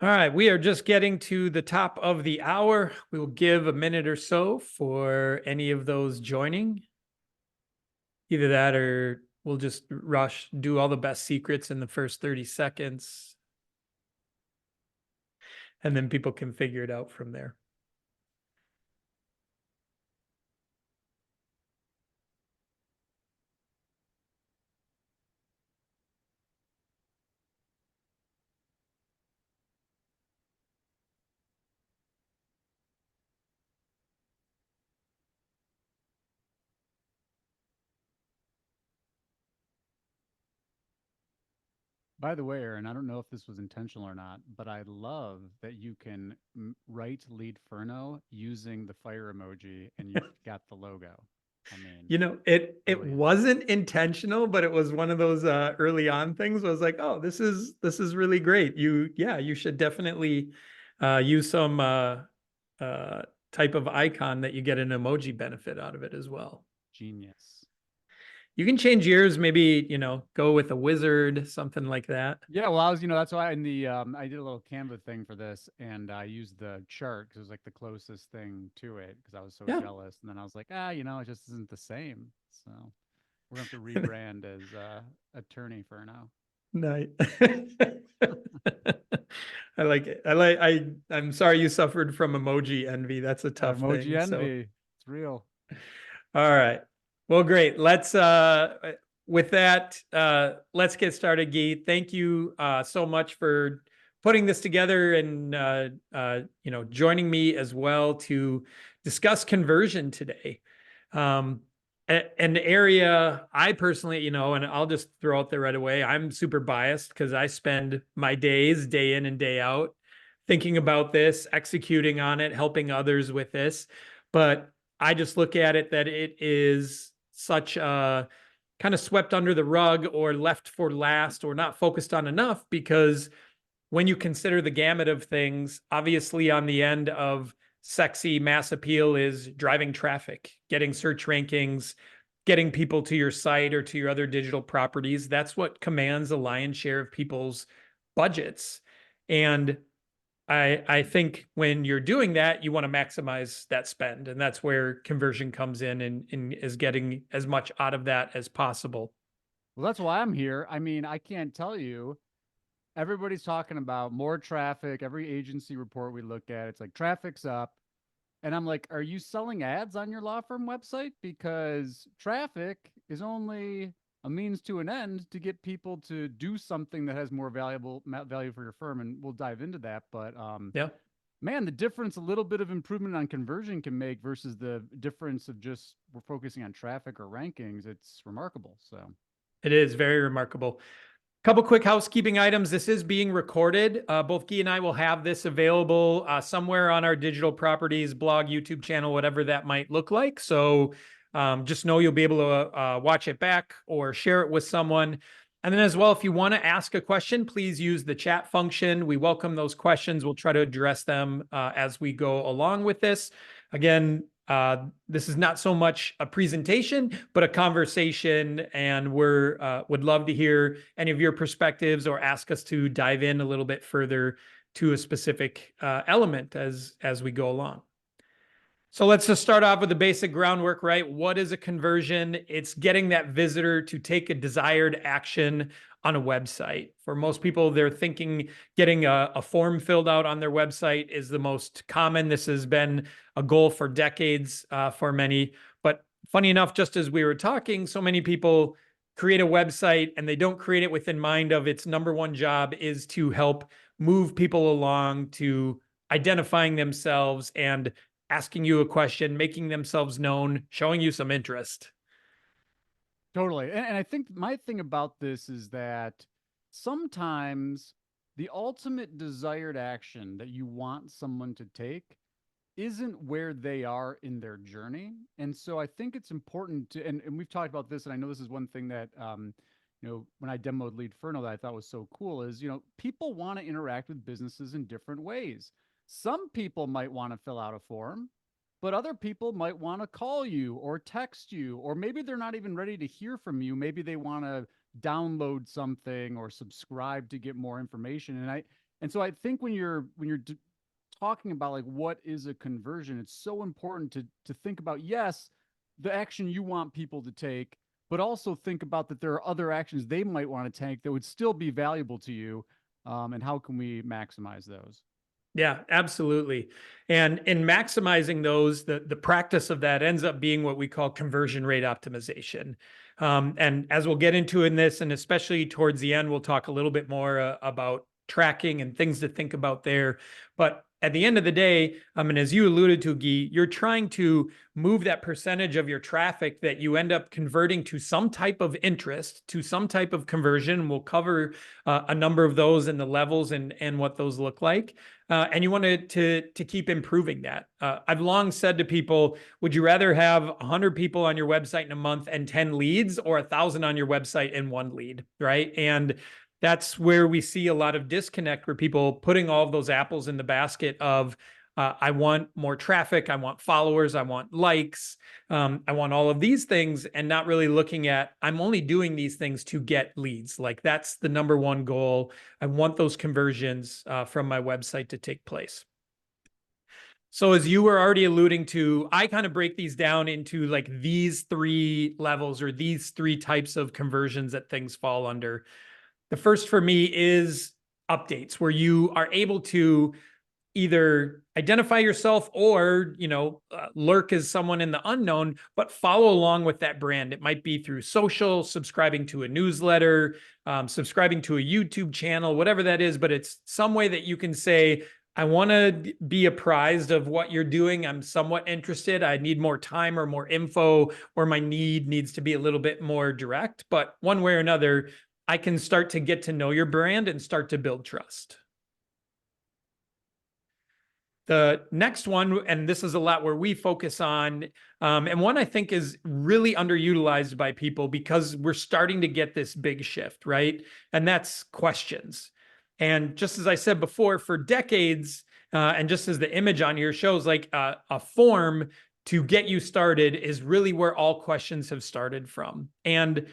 All right, we are just getting to the top of the hour. We will give a minute or so for any of those joining. Either that or we'll just rush, do all the best secrets in the first 30 seconds, and then people can figure it out from there. By the way, Aaron, I don't know if this was intentional or not, but I love that you can write Leadferno using the fire emoji and you've got the logo. I mean, It brilliant. wasn't intentional, but it was one of those early on things. I was like, oh, this is really great. You should definitely use some uh, type of icon that you get an emoji benefit out of it as well. Genius. You can change yours, maybe, go with a wizard, something like that. Yeah, well, that's why in the I did a little Canva thing for this, and I used the chart because it was like the closest thing to it because I was so Yeah. jealous. And then I was like, it just isn't the same. So we're gonna have to rebrand as Attorney for now. Nice. I like it. I'm sorry you suffered from emoji envy. That's a tough Emoji thing. So, envy, it's real. all right. Well, great. Let's with that, let's get started, Guy. Thank you so much for putting this together and joining me as well to discuss conversion today. An area I personally, and I'll just throw out there right away, I'm super biased because I spend my days, day in and day out, thinking about this, executing on it, helping others with this. But I just look at it that it is such a kind of swept under the rug or left for last or not focused on enough because when you consider the gamut of things, obviously on the end of sexy mass appeal is driving traffic, getting search rankings, getting people to your site or to your other digital properties. That's what commands a lion's share of people's budgets. And I think when you're doing that, you want to maximize that spend. And that's where conversion comes in and is getting as much out of that as possible. Well, that's why I'm here. I mean, I can't tell you. Everybody's talking about more traffic. Every agency report we look at, it's like traffic's up. And I'm like, are you selling ads on your law firm website? Because traffic is only a means to an end to get people to do something that has more value for your firm. And we'll dive into that. But Yeah. man, the difference a little bit of improvement on conversion can make versus the difference of just we're focusing on traffic or rankings, it's remarkable. So It is very remarkable. Couple quick housekeeping items. This is being recorded. Both Guy and I will have this available somewhere on our digital properties, blog, YouTube channel, whatever that might look like. So just know you'll be able to watch it back or share it with someone. And then as well, if you want to ask a question, please use the chat function. We welcome those questions. We'll try to address them as we go along with this. Again, this is not so much a presentation, but a conversation, and we're would love to hear any of your perspectives or ask us to dive in a little bit further to a specific element as we go along. So let's just start off with the basic groundwork, right? What is a conversion? It's getting that visitor to take a desired action on a website. For most people, they're thinking getting a form filled out on their website is the most common. This has been a goal for decades for many. But funny enough, just as we were talking, so many people create a website and they don't create it with in mind of its number one job is to help move people along to identifying themselves and asking you a question, making themselves known, showing you some interest. totally. And I think my thing about this is that sometimes the ultimate desired action that you want someone to take isn't where they are in their journey. And so I think it's important to, and we've talked about this, and I know this is one thing that, when I demoed Leadferno that I thought was so cool is, people want to interact with businesses in different ways. Some people might want to fill out a form, but other people might want to call you or text you, or maybe they're not even ready to hear from you. Maybe they want to download something or subscribe to get more information. And And so I think when you're talking about like what is a conversion, it's so important to think about, yes, the action you want people to take, but also think about that there are other actions they might want to take that would still be valuable to you. And how can we maximize those? Yeah, absolutely. And in maximizing those, the practice of that ends up being what we call conversion rate optimization. And as we'll get into in this, and especially towards the end, we'll talk a little bit more about tracking and things to think about there. But at the end of the day, and as you alluded to, Guy, you're trying to move that percentage of your traffic that you end up converting to some type of interest, to some type of conversion. We'll cover a number of those and the levels and what those look like. And you want to keep improving that. I've long said to people, would you rather have 100 people on your website in a month and 10 leads, or 1,000 on your website and 1 lead, right? And that's where we see a lot of disconnect, where people putting all of those apples in the basket of, I want more traffic, I want followers, I want likes, I want all of these things, and not really looking at, I'm only doing these things to get leads. Like, that's the number one goal. I want those conversions from my website to take place. So as you were already alluding to, I kind of break these down into like these 3 levels, or these 3 types of conversions that things fall under. The first for me is updates, where you are able to either identify yourself or, lurk as someone in the unknown, but follow along with that brand. It might be through social, subscribing to a newsletter, subscribing to a YouTube channel, whatever that is, but it's some way that you can say, I want to be apprised of what you're doing. I'm somewhat interested. I need more time or more info, or my need needs to be a little bit more direct. But one way or another, I can start to get to know your brand and start to build trust. The next one, and this is a lot where we focus on, and one I think is really underutilized by people because we're starting to get this big shift, right? And that's questions. And just as I said before, for decades, and just as the image on here shows, like a form to get you started is really where all questions have started from. And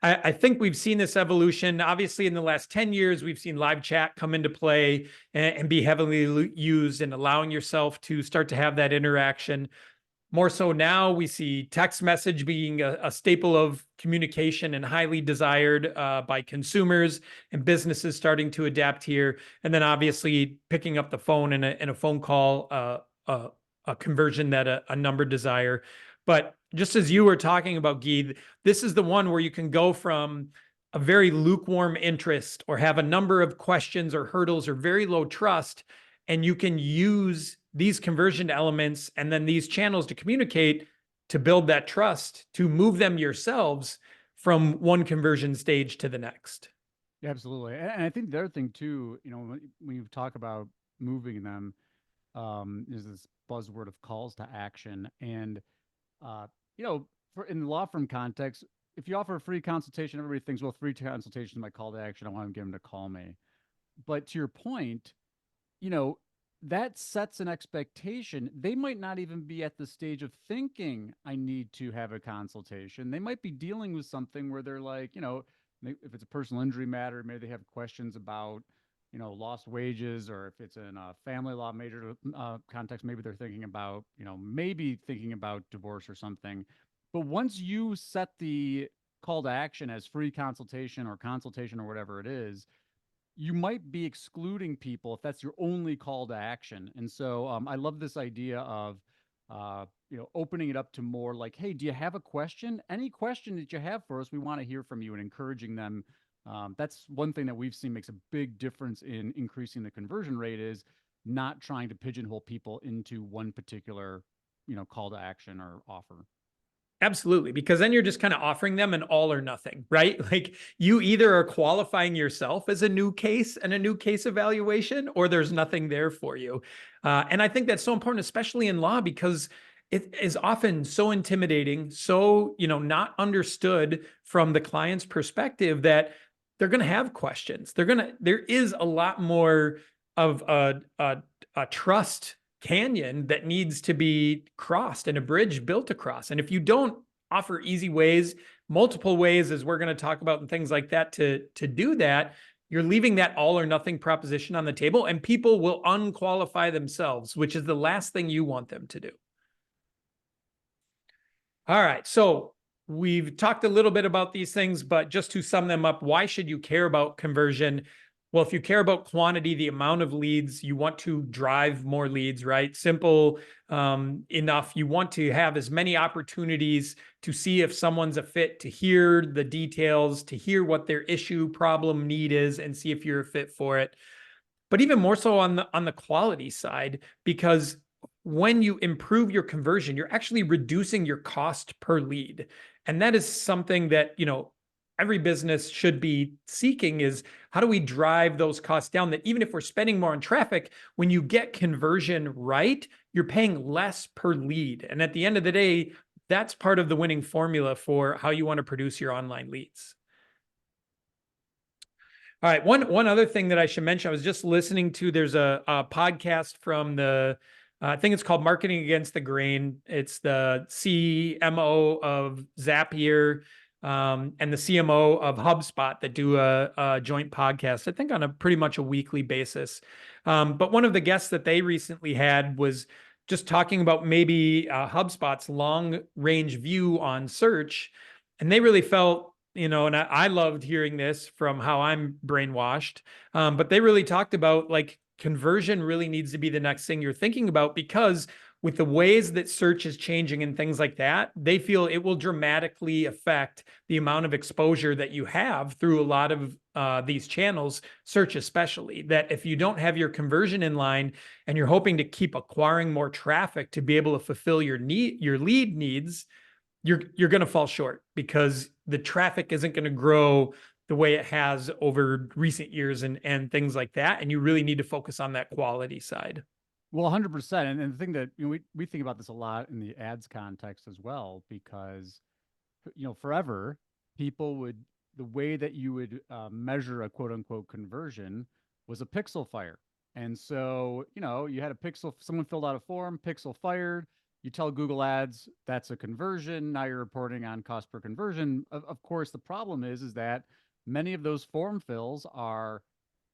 I think we've seen this evolution. Obviously, in the last 10 years, we've seen live chat come into play and be heavily used, and allowing yourself to start to have that interaction. More so now, we see text message being a staple of communication and highly desired by consumers, and businesses starting to adapt here. And then obviously picking up the phone in a phone call, a conversion that a number desire. But just as you were talking about, Guy, this is the one where you can go from a very lukewarm interest, or have a number of questions or hurdles or very low trust, and you can use these conversion elements and then these channels to communicate, to build that trust, to move them yourselves from one conversion stage to the next. Yeah, absolutely. And I think the other thing too, when you talk about moving them, is this buzzword of calls to action. And uh, for in the law firm context, if you offer a free consultation, everybody thinks, well, free consultation is my call to action. I want to get them to call me. But to your point, you know, that sets an expectation. They might not even be at the stage of thinking, I need to have a consultation. They might be dealing with something where they're like, if it's a personal injury matter, maybe they have questions about, lost wages, or if it's in a family law major context, maybe they're thinking about, maybe thinking about divorce or something. But once you set the call to action as free consultation or whatever it is, you might be excluding people if that's your only call to action. And so I love this idea of, opening it up to more like, hey, do you have a question? Any question that you have for us, we want to hear from you, and encouraging them. That's one thing that we've seen makes a big difference in increasing the conversion rate, is not trying to pigeonhole people into one particular, call to action or offer. Absolutely, because then you're just kind of offering them an all or nothing, right? Like, you either are qualifying yourself as a new case and a new case evaluation, or there's nothing there for you. And I think that's so important, especially in law, because it is often so intimidating, so, not understood from the client's perspective, that they're going to have questions. There is a lot more of a trust canyon that needs to be crossed, and a bridge built across. And if you don't offer easy ways, multiple ways, as we're going to talk about, and things like that, to do that, you're leaving that all or nothing proposition on the table, and people will unqualify themselves, which is the last thing you want them to do. All right, so we've talked a little bit about these things, but just to sum them up, why should you care about conversion? Well, if you care about quantity, the amount of leads, you want to drive more leads, right? Simple enough. You want to have as many opportunities to see if someone's a fit, to hear the details, to hear what their issue, problem, need is, and see if you're a fit for it. But even more so on the quality side, because when you improve your conversion, you're actually reducing your cost per lead. And that is something that, you know, every business should be seeking, is how do we drive those costs down, that even if we're spending more on traffic, when you get conversion right, you're paying less per lead. And at the end of the day, that's part of the winning formula for how you want to produce your online leads. All right, one other thing that I should mention, I was just listening to, there's a podcast from the, I think it's called Marketing Against the Grain. It's the CMO of Zapier and the CMO of HubSpot that do a joint podcast, I think on a pretty much a weekly basis. But one of the guests that they recently had was just talking about maybe HubSpot's long range view on search. And they really felt, you know, and I loved hearing this from how I'm brainwashed, but they really talked about like conversion really needs to be the next thing you're thinking about, because with the ways that search is changing and things like that, they feel it will dramatically affect the amount of exposure that you have through a lot of these channels, search especially, that if you don't have your conversion in line and you're hoping to keep acquiring more traffic to be able to fulfill your lead needs, you're going to fall short, because the traffic isn't going to grow the way it has over recent years and things like that. And you really need to focus on that quality side. Well, 100%. And the thing that, you know, we think about this a lot in the ads context as well, because, you know, forever people would, the way that you would measure a quote unquote conversion was a pixel fire. And so, you know, you had a pixel, someone filled out a form, pixel fired. You tell Google Ads that's a conversion. Now you're reporting on cost per conversion. Of course, the problem is that many of those form fills are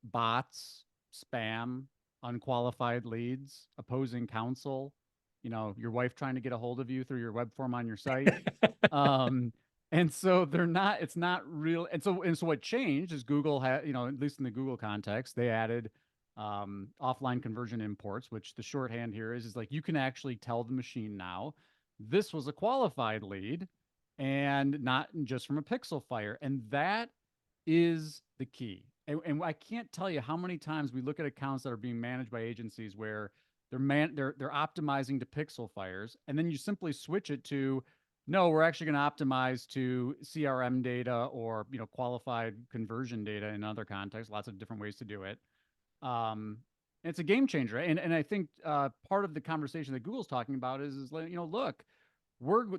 bots, spam, unqualified leads, opposing counsel, you know, your wife trying to get a hold of you through your web form on your site. And so they're not, it's not real. And so what changed is Google had, you know, at least in the Google context, they added offline conversion imports, which the shorthand here is like, you can actually tell the machine now, this was a qualified lead and not just from a pixel fire. And that is the key. And I can't tell you how many times we look at accounts that are being managed by agencies where they're optimizing to pixel fires, and then you simply switch it to, no, we're actually going to optimize to CRM data or, you know, qualified conversion data in other contexts. Lots of different ways to do it. It's a game changer, and I think part of the conversation that Google's talking about is you know, look,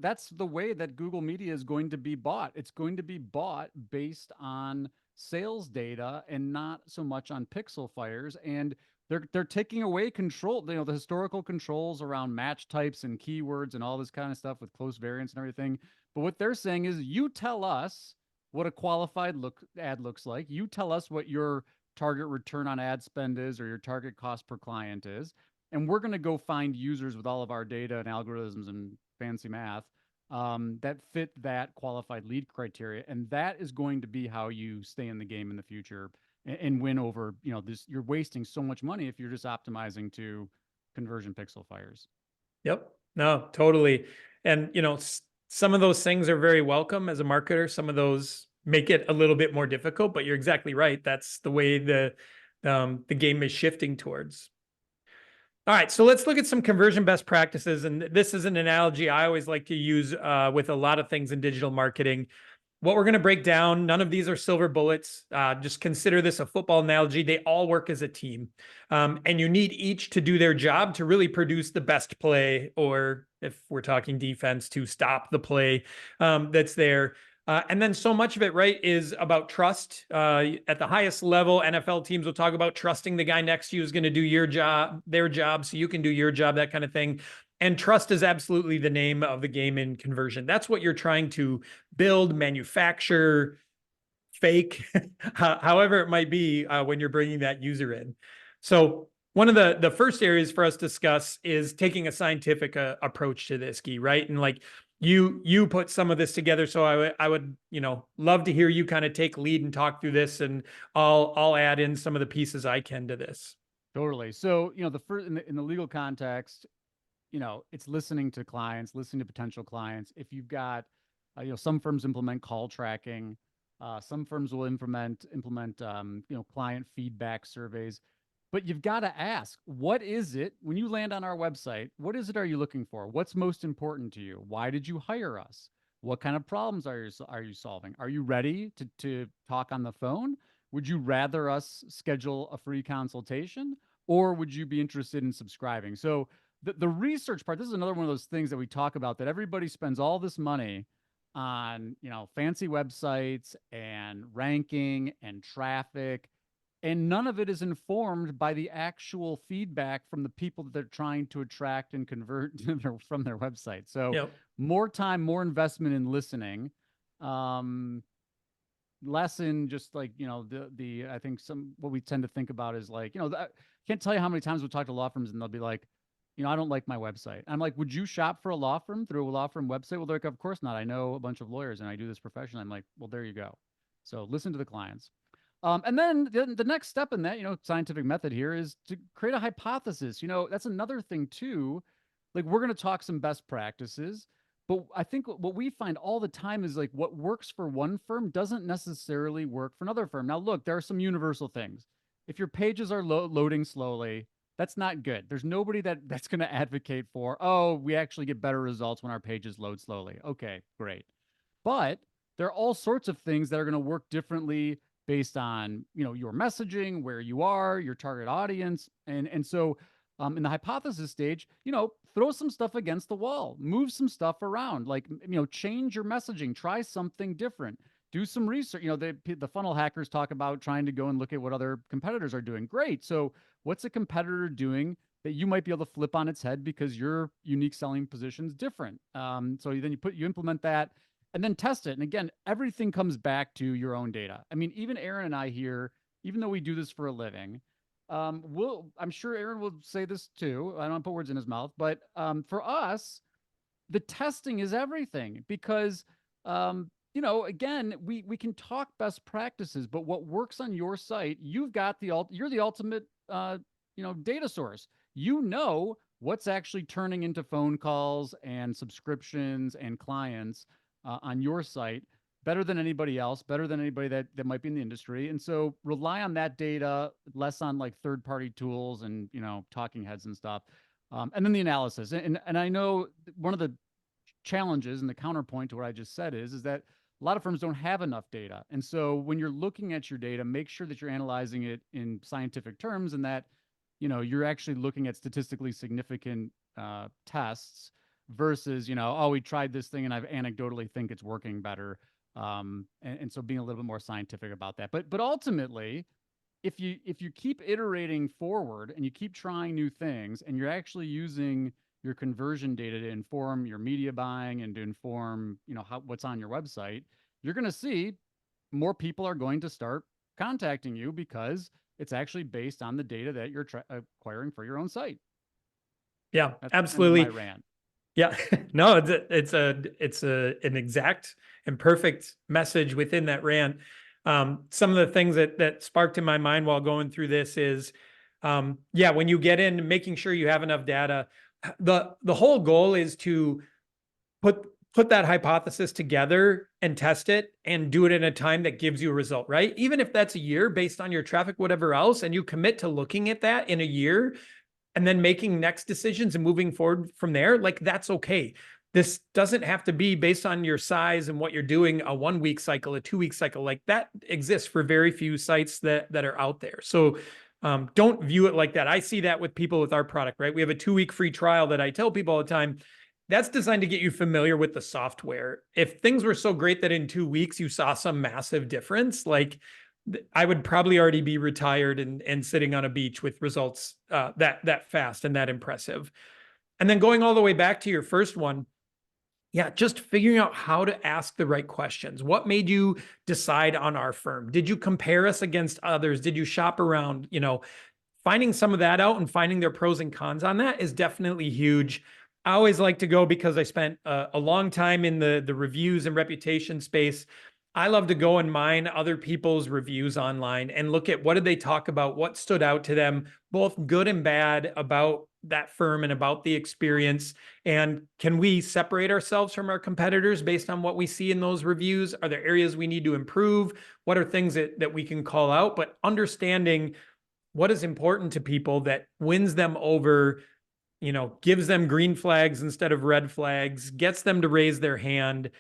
that's the way that Google Media is going to be bought. It's going to be bought based on sales data and not so much on pixel fires. And they're taking away control, you know, the historical controls around match types and keywords and all this kind of stuff with close variants and everything. But what they're saying is, you tell us what a qualified ad looks like. You tell us what your target return on ad spend is, or your target cost per client is. And we're going to go find users with all of our data and algorithms and fancy math that fit that qualified lead criteria. And that is going to be how you stay in the game in the future and win over, you know, this. You're wasting so much money if you're just optimizing to conversion pixel fires. Yep. No, totally. And, you know, some of those things are very welcome as a marketer. Some of those make it a little bit more difficult, but you're exactly right. That's the way the game is shifting towards. All right, so let's look at some conversion best practices. And this is an analogy I always like to use with a lot of things in digital marketing. What we're going to break down, none of these are silver bullets. Just consider this a football analogy. They all work as a team. And you need each to do their job to really produce the best play, or if we're talking defense, to stop the play that's there. And then so much of it, right, is about trust. At the highest level, NFL teams will talk about trusting the guy next to you is going to do their job, so you can do your job, that kind of thing. And trust is absolutely the name of the game in conversion. That's what you're trying to build, manufacture, fake, however it might be when you're bringing that user in. So one of the first areas for us to discuss is taking a scientific approach to this, Guy, right? And like you put some of this together. So I would, love to hear you kind of take lead and talk through this, and I'll add in some of the pieces I can to this. Totally. So, the first in the legal context, it's listening to clients, listening to potential clients. If you've got, some firms implement call tracking, some firms will implement, client feedback surveys. But you've got to ask, what is it when you land on our website? What is it are you looking for? What's most important to you? Why did you hire us? What kind of problems are you solving? Are you ready to talk on the phone? Would you rather us schedule a free consultation, or would you be interested in subscribing? So the research part, this is another one of those things that we talk about, that everybody spends all this money on, fancy websites and ranking and traffic, and none of it is informed by the actual feedback from the people that they're trying to attract and convert from their website. So Yep. more time, more investment in listening, less in just like, I think what we tend to think about is like, I can't tell you how many times we talk to law firms and they'll be like, I don't like my website. I'm like, would you shop for a law firm through a law firm website? Well, they're like, of course not. I know a bunch of lawyers and I do this profession. I'm like, well, there you go. So listen to the clients. And then the next step in that, scientific method here is to create a hypothesis. That's another thing too. Like, we're going to talk some best practices, but I think what we find all the time is like what works for one firm doesn't necessarily work for another firm. Now, look, there are some universal things. If your pages are loading slowly, that's not good. There's nobody that's going to advocate for, oh, we actually get better results when our pages load slowly. Okay, great. But there are all sorts of things that are going to work differently based on, your messaging, where you are, your target audience. And so in the hypothesis stage, throw some stuff against the wall, move some stuff around, like, change your messaging, try something different, do some research. The funnel hackers talk about trying to go and look at what other competitors are doing. Great. So what's a competitor doing that you might be able to flip on its head because your unique selling position is different? So then you implement that and then test it. And again, everything comes back to your own data. I mean, even Aaron and I here, even though we do this for a living, I'm sure Aaron will say this too. I don't want to put words in his mouth, but for us, the testing is everything, because again, we can talk best practices, but what works on your site, you're the ultimate data source. What's actually turning into phone calls and subscriptions and clients on your site better than anybody else, better than anybody that might be in the industry. And so rely on that data, less on like third-party tools and, talking heads and stuff. And then the analysis. And I know one of the challenges and the counterpoint to what I just said is that a lot of firms don't have enough data. And so when you're looking at your data, make sure that you're analyzing it in scientific terms, and that, you're actually looking at statistically significant tests versus, oh, we tried this thing and I've anecdotally think it's working better. And so being a little bit more scientific about that. But ultimately, if you keep iterating forward and you keep trying new things, and you're actually using your conversion data to inform your media buying and to inform, what's on your website, you're going to see more people are going to start contacting you because it's actually based on the data that you're acquiring for your own site. Yeah, That's absolutely. my rant. Yeah, no, it's an exact and perfect message within that rant. Some of the things that sparked in my mind while going through this is, when you get in, making sure you have enough data. The whole goal is to put that hypothesis together and test it and do it in a time that gives you a result, right? Even if that's a year based on your traffic, whatever else, and you commit to looking at that in a year and then making next decisions and moving forward from there, like, that's okay. This doesn't have to be based on your size and what you're doing, a 1 week cycle, a 2 week cycle. Like, that exists for very few sites that are out there. So don't view it like that. I see that with people with our product, right? We have a 2 week free trial that I tell people all the time. That's designed to get you familiar with the software. If things were so great that in 2 weeks you saw some massive difference, like, I would probably already be retired and sitting on a beach with results that fast and that impressive. And then going all the way back to your first one, Yeah, just figuring out how to ask the right questions. What made you decide on our firm? Did you compare us against others? Did you shop around? Finding some of that out and finding their pros and cons on that is definitely huge. I always like to go because I spent a long time in the reviews and reputation space. I love to go and mine other people's reviews online and look at what did they talk about, what stood out to them, both good and bad about that firm and about the experience. And can we separate ourselves from our competitors based on what we see in those reviews? Are there areas we need to improve? What are things that we can call out? But understanding what is important to people that wins them over, gives them green flags instead of red flags, gets them to raise their hand.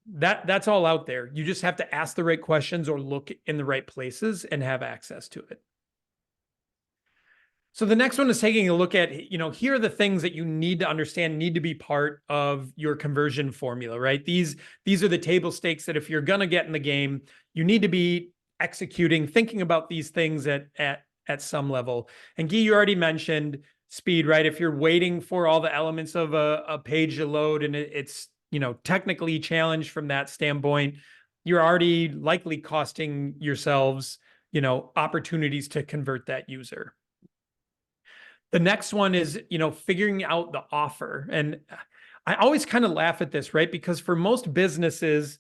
That's all out there. You just have to ask the right questions or look in the right places and have access to it. So the next one is taking a look at, here are the things that you need to understand, need to be part of your conversion formula, right? These are the table stakes that if you're going to get in the game, you need to be executing, thinking about these things at some level. And Guy, you already mentioned speed, right? If you're waiting for all the elements of a page to load and it's, technically challenged from that standpoint, you're already likely costing yourselves, opportunities to convert that user. The next one is, figuring out the offer. And I always kind of laugh at this, right? Because for most businesses,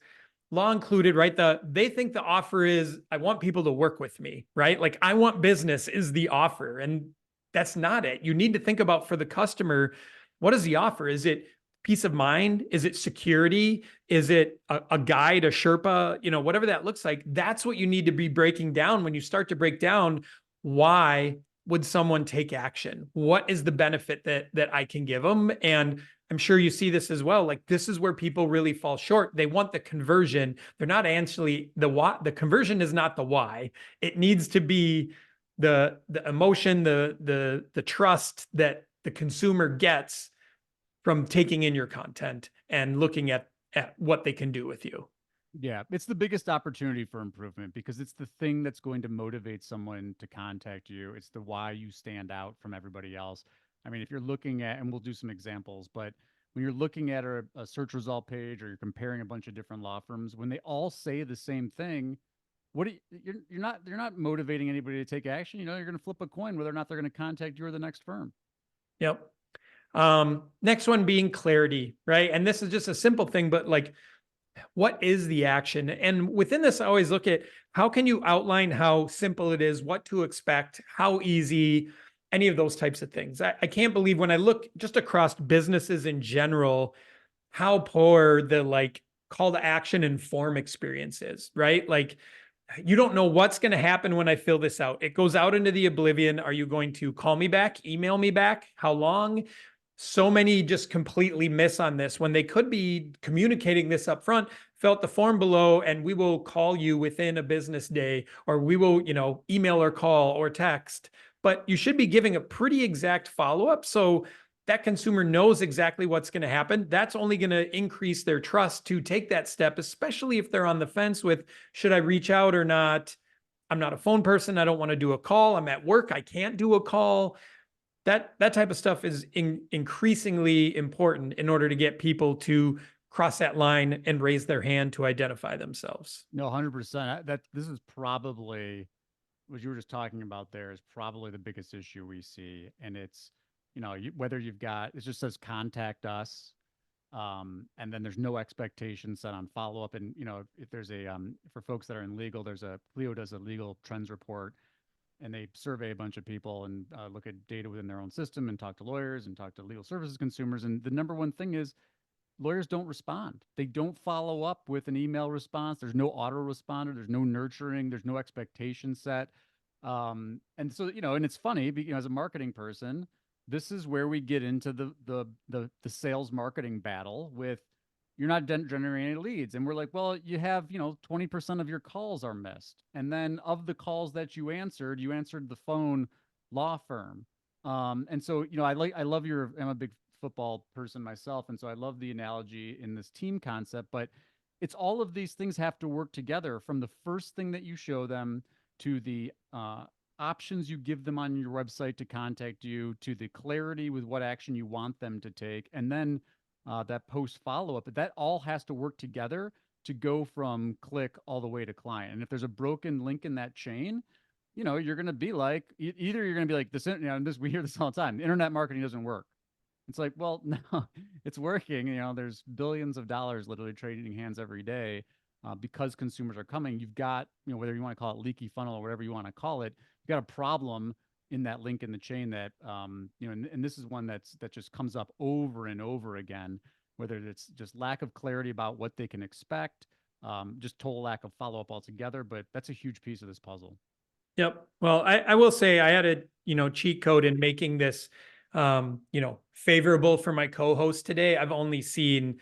law included, right? They think the offer is, I want people to work with me, right? Like I want business is the offer. And that's not it. You need to think about for the customer, what is the offer? Is it peace of mind? Is it security? Is it a guide, a Sherpa, whatever that looks like? That's what you need to be breaking down when you start to break down why would someone take action? What is the benefit that I can give them? And I'm sure you see this as well. Like this is where people really fall short. They want the conversion. They're not actually the why. The conversion is not the why. It needs to be the emotion, the trust that the consumer gets from taking in your content and looking at what they can do with you. Yeah, it's the biggest opportunity for improvement because it's the thing that's going to motivate someone to contact you. It's the why you stand out from everybody else. I mean, if you're looking at, and we'll do some examples, but when you're looking at a search result page or you're comparing a bunch of different law firms, when they all say the same thing, what do you're not motivating anybody to take action. You're going to flip a coin whether or not they're going to contact you or the next firm. Yep. Next one being clarity, right? And this is just a simple thing, but like, what is the action? And within this, I always look at how can you outline how simple it is, what to expect, how easy, any of those types of things. I can't believe when I look just across businesses in general, how poor the like call to action and form experience is, right? Like you don't know what's going to happen when I fill this out. It goes out into the oblivion. Are you going to call me back, email me back? How long? So many just completely miss on this when they could be communicating this up front. Fill out the form below and we will call you within a business day, or we will, email or call or text. But you should be giving a pretty exact follow-up so that consumer knows exactly what's going to happen. That's only going to increase their trust to take that step, especially if they're on the fence with, should I reach out or not? I'm not a phone person. I don't want to do a call. I'm at work. I can't do a call. That type of stuff is increasingly important in order to get people to cross that line and raise their hand to identify themselves. No, 100%. This is probably what you were just talking about there is probably the biggest issue we see. And it's, whether you've got, it just says contact us. And then there's no expectation set on follow up. And, if there's for folks that are in legal, Clio does a legal trends report and they survey a bunch of people and look at data within their own system and talk to lawyers and talk to legal services consumers. And the number one thing is lawyers don't respond. They don't follow up with an email response. There's no autoresponder. There's no nurturing. There's no expectation set. And so, and it's funny because as a marketing person, this is where we get into the sales marketing battle with you're not generating any leads. And we're like, well, you have, 20% of your calls are missed. And then of the calls that you answered the phone law firm. And so, I love I'm a big football person myself. And so I love the analogy in this team concept, but it's all of these things have to work together from the first thing that you show them to the options you give them on your website to contact you, to the clarity with what action you want them to take, and then that post follow-up, but that all has to work together to go from click all the way to client. And if there's a broken link in that chain, you're going to be like, either you're going to be like we hear this all the time, internet marketing doesn't work. It's like, well, no, it's working. There's billions of dollars literally trading hands every day, because consumers are coming. You've got, whether you want to call it leaky funnel or whatever you want to call it, you've got a problem in that link in the chain that, and this is one that just comes up over and over again, whether it's just lack of clarity about what they can expect, just total lack of follow-up altogether. But that's a huge piece of this puzzle. Yep. Well, I will say I had a, cheat code in making this, favorable for my co-host today. I've only seen,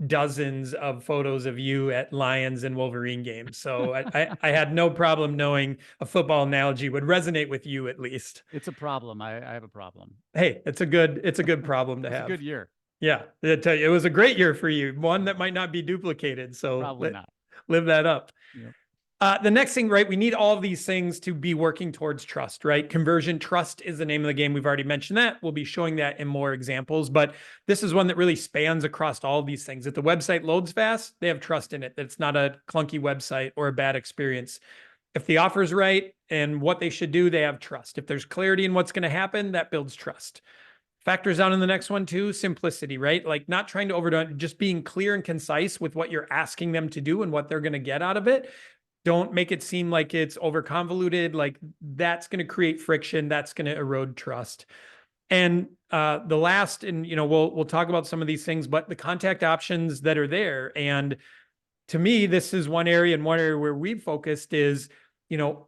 dozens of photos of you at Lions and Wolverine games. So I had no problem knowing a football analogy would resonate with you at least. It's a problem. I have a problem. Hey, it's a good problem to It's have. a good year. Yeah. I tell you, it was a great year for you. One that might not be duplicated. So Probably not. Live that up. Yep. The next thing, right? We need all of these things to be working towards trust, right? Conversion trust is the name of the game. We've already mentioned that. We'll be showing that in more examples, but this is one that really spans across all of these things. If the website loads fast, they have trust in it. That it's not a clunky website or a bad experience. If the offer's right and what they should do, they have trust. If there's clarity in what's going to happen, that builds trust. Factors down in the next one too, simplicity, right? Like not trying to overdo it, just being clear and concise with what you're asking them to do and what they're going to get out of it. Don't make it seem like it's over convoluted. Like that's going to create friction. That's going to erode trust. And the last, and we'll talk about some of these things, but the contact options that are there. And to me, this is one area where we've focused is,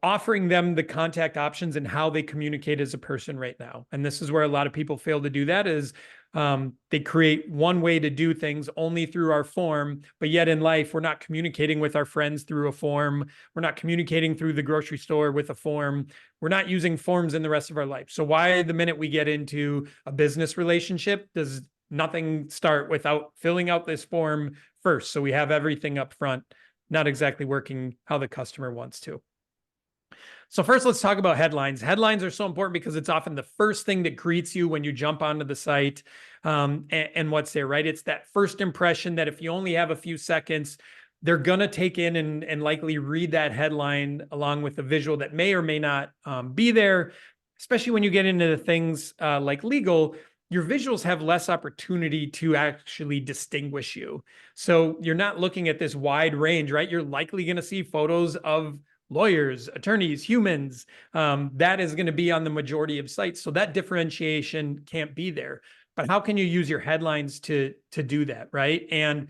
offering them the contact options and how they communicate as a person right now. And this is where a lot of people fail to do that is they create one way to do things only through our form, but yet in life, we're not communicating with our friends through a form. We're not communicating through the grocery store with a form. We're not using forms in the rest of our life. So why the minute we get into a business relationship, does nothing start without filling out this form first? So we have everything up front, not exactly working how the customer wants to. So first, let's talk about headlines. Headlines are so important because it's often the first thing that greets you when you jump onto the site, and what's there, right? It's that first impression that if you only have a few seconds, they're going to take in and likely read that headline along with the visual that may or may not be there, especially when you get into the things like legal. Your visuals have less opportunity to actually distinguish you. So you're not looking at this wide range, right? You're likely going to see photos of lawyers, attorneys, humans. That is going to be on the majority of sites. So that differentiation can't be there. But how can you use your headlines to do that, right? And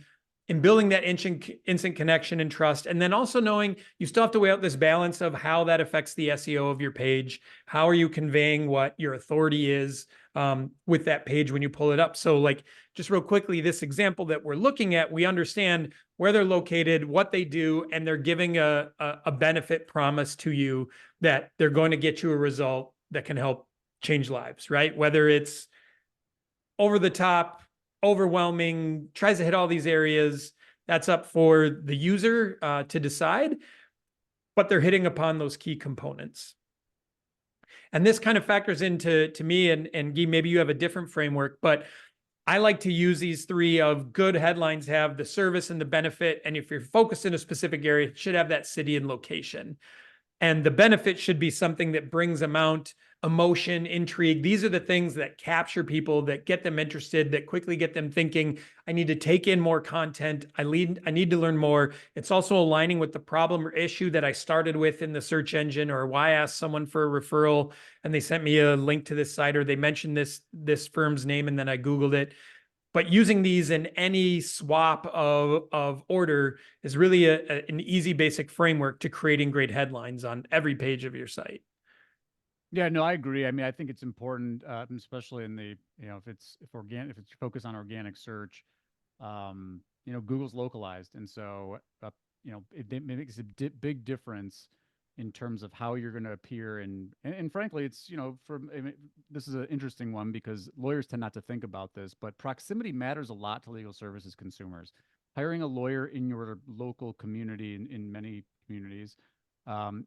in building that instant connection and trust, and then also knowing you still have to weigh out this balance of how that affects the SEO of your page. How are you conveying what your authority is with that page when you pull it up? So like just real quickly, this example that we're looking at, we understand where they're located, what they do, and they're giving a benefit promise to you that they're going to get you a result that can help change lives, right? Whether it's over the top, overwhelming, tries to hit all these areas, that's up for the user to decide, but they're hitting upon those key components. And this kind of factors into me, and Guy, maybe you have a different framework, but I like to use these three of good headlines have the service and the benefit. And if you're focused in a specific area, it should have that city and location. And the benefit should be something that brings amount, emotion, intrigue. These are the things that capture people, that get them interested, that quickly get them thinking, I need to take in more content. I need to learn more. It's also aligning with the problem or issue that I started with in the search engine, or why I asked someone for a referral and they sent me a link to this site, or they mentioned this firm's name and then I Googled it. But using these in any swap of order is really an easy basic framework to creating great headlines on every page of your site. Yeah, no, I agree. I mean, I think it's important, especially in the, if it's focused on organic search, Google's localized. And so, it makes a big difference in terms of how you're going to appear. And frankly, it's, this is an interesting one because lawyers tend not to think about this, but proximity matters a lot to legal services consumers. Hiring a lawyer in your local community, in many communities,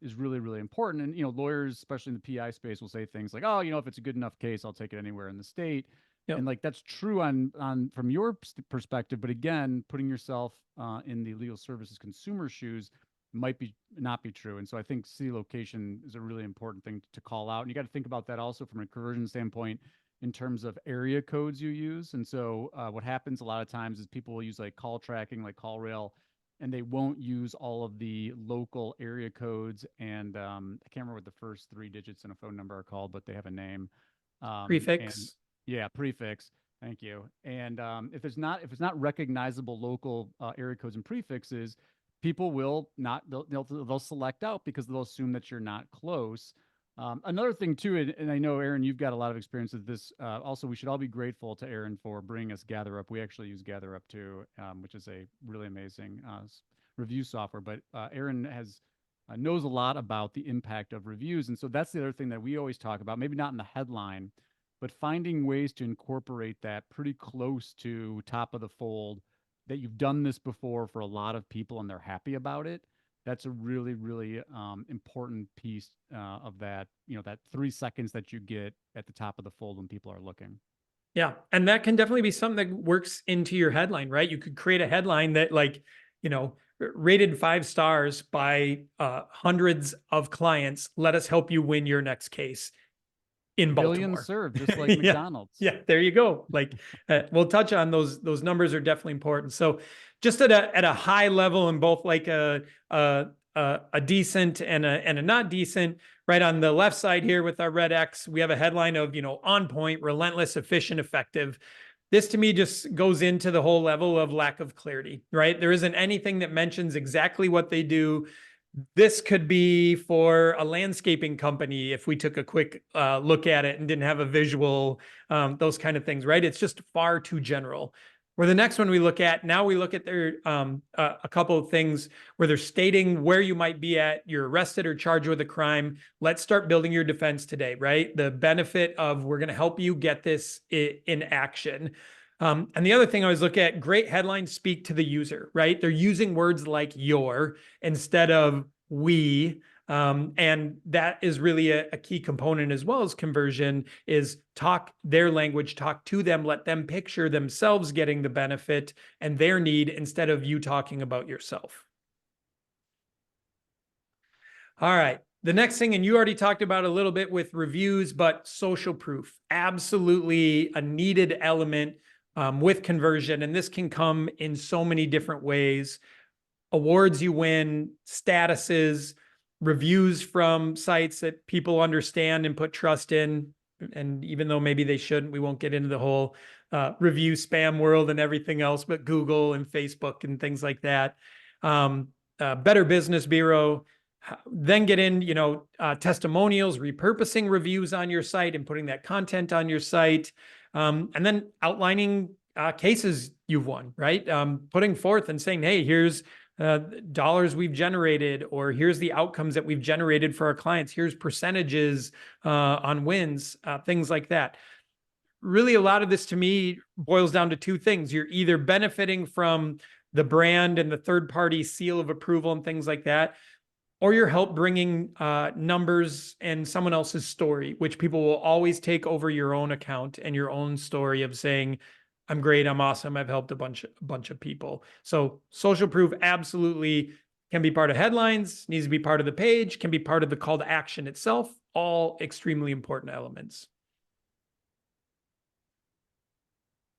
is really, really important. And, lawyers, especially in the PI space, will say things like, oh, if it's a good enough case, I'll take it anywhere in the state. Yep. And like that's true on from your perspective, but again, putting yourself in the legal services consumer shoes might be not be true. And so I think city location is a really important thing to call out. And you got to think about that also from a conversion standpoint in terms of area codes you use. And so what happens a lot of times is people will use like call tracking, like CallRail, and they won't use all of the local area codes. And I can't remember what the first three digits in a phone number are called, but they have a name. And Prefix. yeah, prefix. Thank you. And if it's not recognizable local area codes and prefixes, people will not they'll select out because they'll assume that you're not close. Another thing too, and I know Aaron, you've got a lot of experience with this. Also, we should all be grateful to Aaron for bringing us GatherUp. We actually use GatherUp too, which is a really amazing review software. But Aaron has knows a lot about the impact of reviews, and so that's the other thing that we always talk about. Maybe not in the headline, but finding ways to incorporate that pretty close to top of the fold, that you've done this before for a lot of people and they're happy about it. That's a really, really important piece of that, that 3 seconds that you get at the top of the fold when people are looking. Yeah. And that can definitely be something that works into your headline, right? You could create a headline that like, rated 5 stars by hundreds of clients. Let us help you win your next case in Baltimore. Billions served, just like Yeah. McDonald's. Yeah, there you go. Like we'll touch on those numbers are definitely important. So just at a high level in both like a decent and a not decent, right on the left side here with our red X, we have a headline of, on point, relentless, efficient, effective. This to me just goes into the whole level of lack of clarity, right? There isn't anything that mentions exactly what they do. This could be for a landscaping company if we took a quick look at it and didn't have a visual, those kind of things, right? It's just far too general. Where the next one we look at, now we look at their a couple of things where they're stating where you might be at, you're arrested or charged with a crime. Let's start building your defense today, right? The benefit of we're going to help you get this in action. And the other thing I always look at, great headlines speak to the user, right? They're using words like your instead of we. And that is really a key component as well as conversion is talk their language, talk to them, let them picture themselves getting the benefit and their need instead of you talking about yourself. All right. The next thing, and you already talked about a little bit with reviews, but social proof, absolutely a needed element with conversion. And this can come in so many different ways. Awards you win, statuses, reviews from sites that people understand and put trust in. And even though maybe they shouldn't, we won't get into the whole review spam world and everything else, but Google and Facebook and things like that. Better Business Bureau. Then get in, testimonials, repurposing reviews on your site and putting that content on your site. And then outlining cases you've won, right? Putting forth and saying, hey, here's dollars we've generated, or here's the outcomes that we've generated for our clients. Here's percentages on wins, things like that. Really, a lot of this to me boils down to two things. You're either benefiting from the brand and the third-party seal of approval and things like that, or you're help bringing numbers and someone else's story, which people will always take over your own account and your own story of saying, I'm great, I'm awesome, I've helped a bunch of people. So social proof absolutely can be part of headlines, needs to be part of the page, can be part of the call to action itself, all extremely important elements.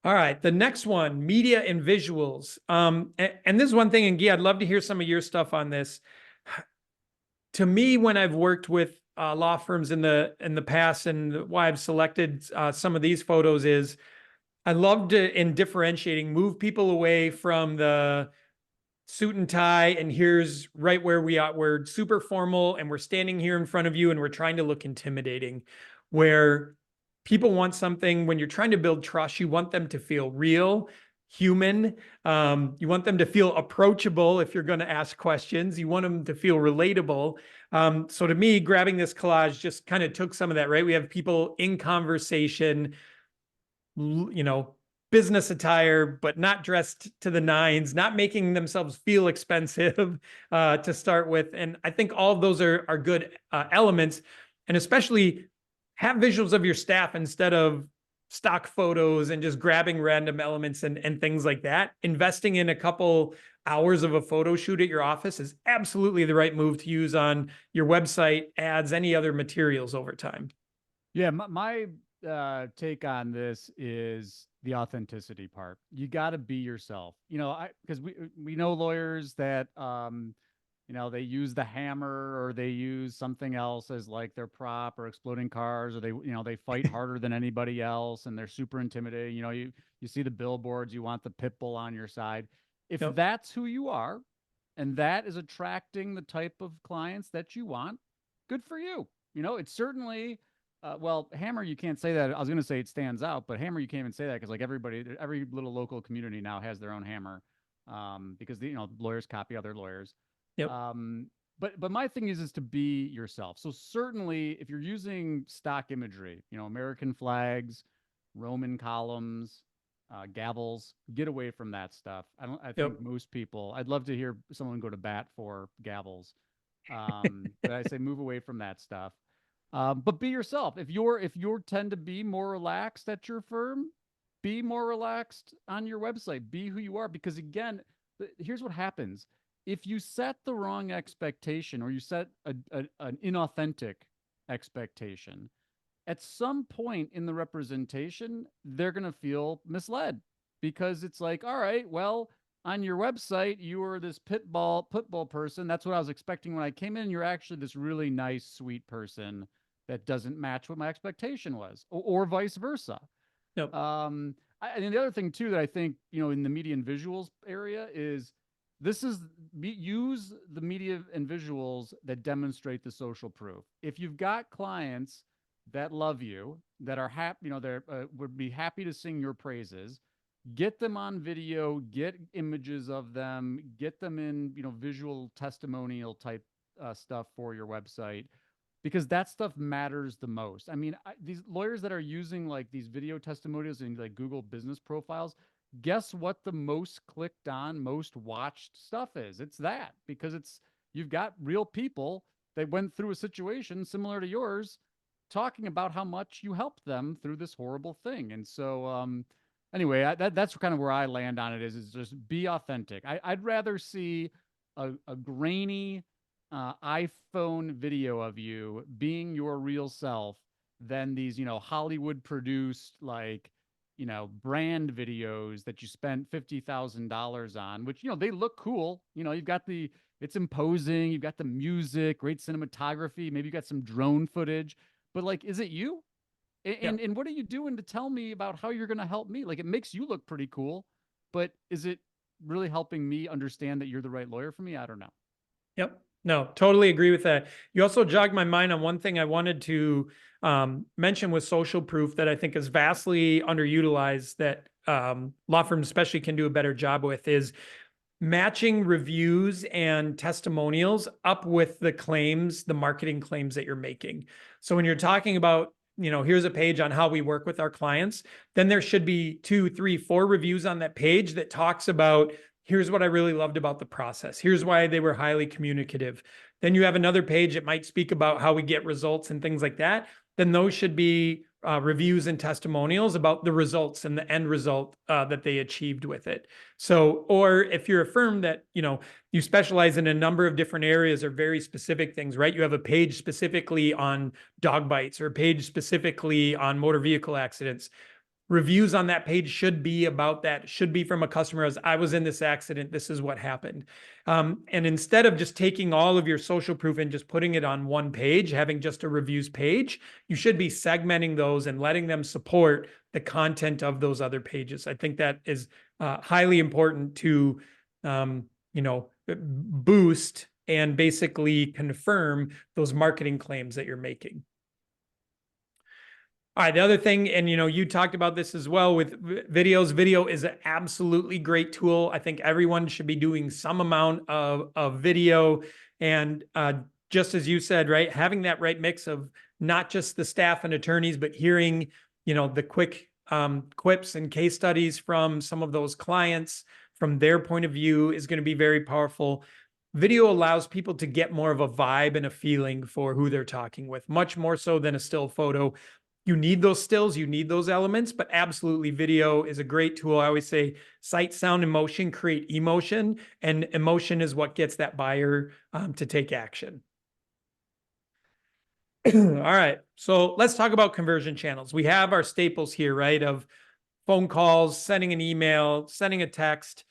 All right, the next one, media and visuals. And this is one thing, and Guy, I'd love to hear some of your stuff on this. To me, when I've worked with law firms in the past, and why I've selected some of these photos is, I love to, in differentiating, move people away from the suit and tie, and here's right where we are. We're super formal, and we're standing here in front of you, and we're trying to look intimidating. Where people want something, when you're trying to build trust, you want them to feel real, human. You want them to feel approachable if you're going to ask questions. You want them to feel relatable. So to me, grabbing this collage just kind of took some of that, right? We have people in conversation, business attire, but not dressed to the nines, not making themselves feel expensive to start with. And I think all of those are good elements, and especially have visuals of your staff instead of stock photos and just grabbing random elements and things like that. Investing in a couple hours of a photo shoot at your office is absolutely the right move to use on your website, ads, any other materials over time. Yeah, my take on this is the authenticity part. You got to be yourself. You know, I because we know lawyers that you know, they use the hammer or they use something else as like their prop or exploding cars, or they, you know, they fight harder than anybody else and they're super intimidating. You know, you see the billboards, you want the pit bull on your side. If Yep. that's who you are and that is attracting the type of clients that you want, good for you. You know, it's certainly well, Hammer, you can't say that. I was going to say it stands out, but Hammer, you can't even say that because like everybody, every little local community now has their own Hammer, because the, you know, lawyers copy other lawyers. Yep. But my thing is to be yourself. So certainly, if you're using stock imagery, you know, American flags, Roman columns, gavels, get away from that stuff. I don't. I Yep. think most people. I'd love to hear someone go to bat for gavels, but I say move away from that stuff. But be yourself. If you're tend to be more relaxed at your firm, be more relaxed on your website. Be who you are. Because again, here's what happens: if you set the wrong expectation or you set an inauthentic expectation, at some point in the representation, they're going to feel misled because it's like, all right, well, on your website, you were this pitbull person. That's what I was expecting when I came in. You're actually this really nice, sweet person that doesn't match what my expectation was, or vice versa. Yep. And the other thing too that I think, you know, in the media and visuals area is this is use the media and visuals that demonstrate the social proof. If you've got clients that love you, that are happy, you know, they would be happy to sing your praises, get them on video, get images of them, get them in, you know, visual testimonial type stuff for your website, because that stuff matters the most. I mean, these lawyers that are using like these video testimonials and like Google business profiles, guess what the most clicked on, most watched stuff is? It's that, because it's, you've got real people that went through a situation similar to yours talking about how much you helped them through this horrible thing. And so anyway, that's kind of where I land on it, is just be authentic. I'd rather see a grainy iPhone video of you being your real self than these, you know, Hollywood produced, like, you know, brand videos that you spent $50,000 on, which, you know, they look cool. You know, you've got it's imposing, you've got the music, great cinematography, maybe you got some drone footage, but like, is it you? Yep. And what are you doing to tell me about how you're going to help me? Like, it makes you look pretty cool, but is it really helping me understand that you're the right lawyer for me? I don't know. Yep. No, totally agree with that. You also jogged my mind on one thing I wanted to mention with social proof that I think is vastly underutilized, that law firms especially can do a better job with, is matching reviews and testimonials up with the claims, the marketing claims that you're making. So when you're talking about, you know, here's a page on how we work with our clients, then there should be 2, 3, 4 reviews on that page that talks about, here's what I really loved about the process. Here's why they were highly communicative. Then you have another page that might speak about how we get results and things like that. Then those should be reviews and testimonials about the results and the end result that they achieved with it. So, or if you're a firm that, you know, you specialize in a number of different areas or very specific things, right? You have a page specifically on dog bites or a page specifically on motor vehicle accidents. Reviews on that page should be about that, should be from a customer as, I was in this accident, this is what happened. And instead of just taking all of your social proof and just putting it on one page, having just a reviews page, you should be segmenting those and letting them support the content of those other pages. I think that is highly important to, you know, boost and basically confirm those marketing claims that you're making. All right, the other thing, and you know, you talked about this as well with videos. Video is an absolutely great tool. I think everyone should be doing some amount of video. And just as you said, right, having that right mix of not just the staff and attorneys, but hearing, you know, the quick quips and case studies from some of those clients from their point of view is going to be very powerful. Video allows people to get more of a vibe and a feeling for who they're talking with, much more so than a still photo. You need those stills, you need those elements, but absolutely video is a great tool. I always say sight, sound, and motion create emotion, and emotion is what gets that buyer to take action. All right, so let's talk about conversion channels. We have our staples here, right, of phone calls, sending an email, sending a text,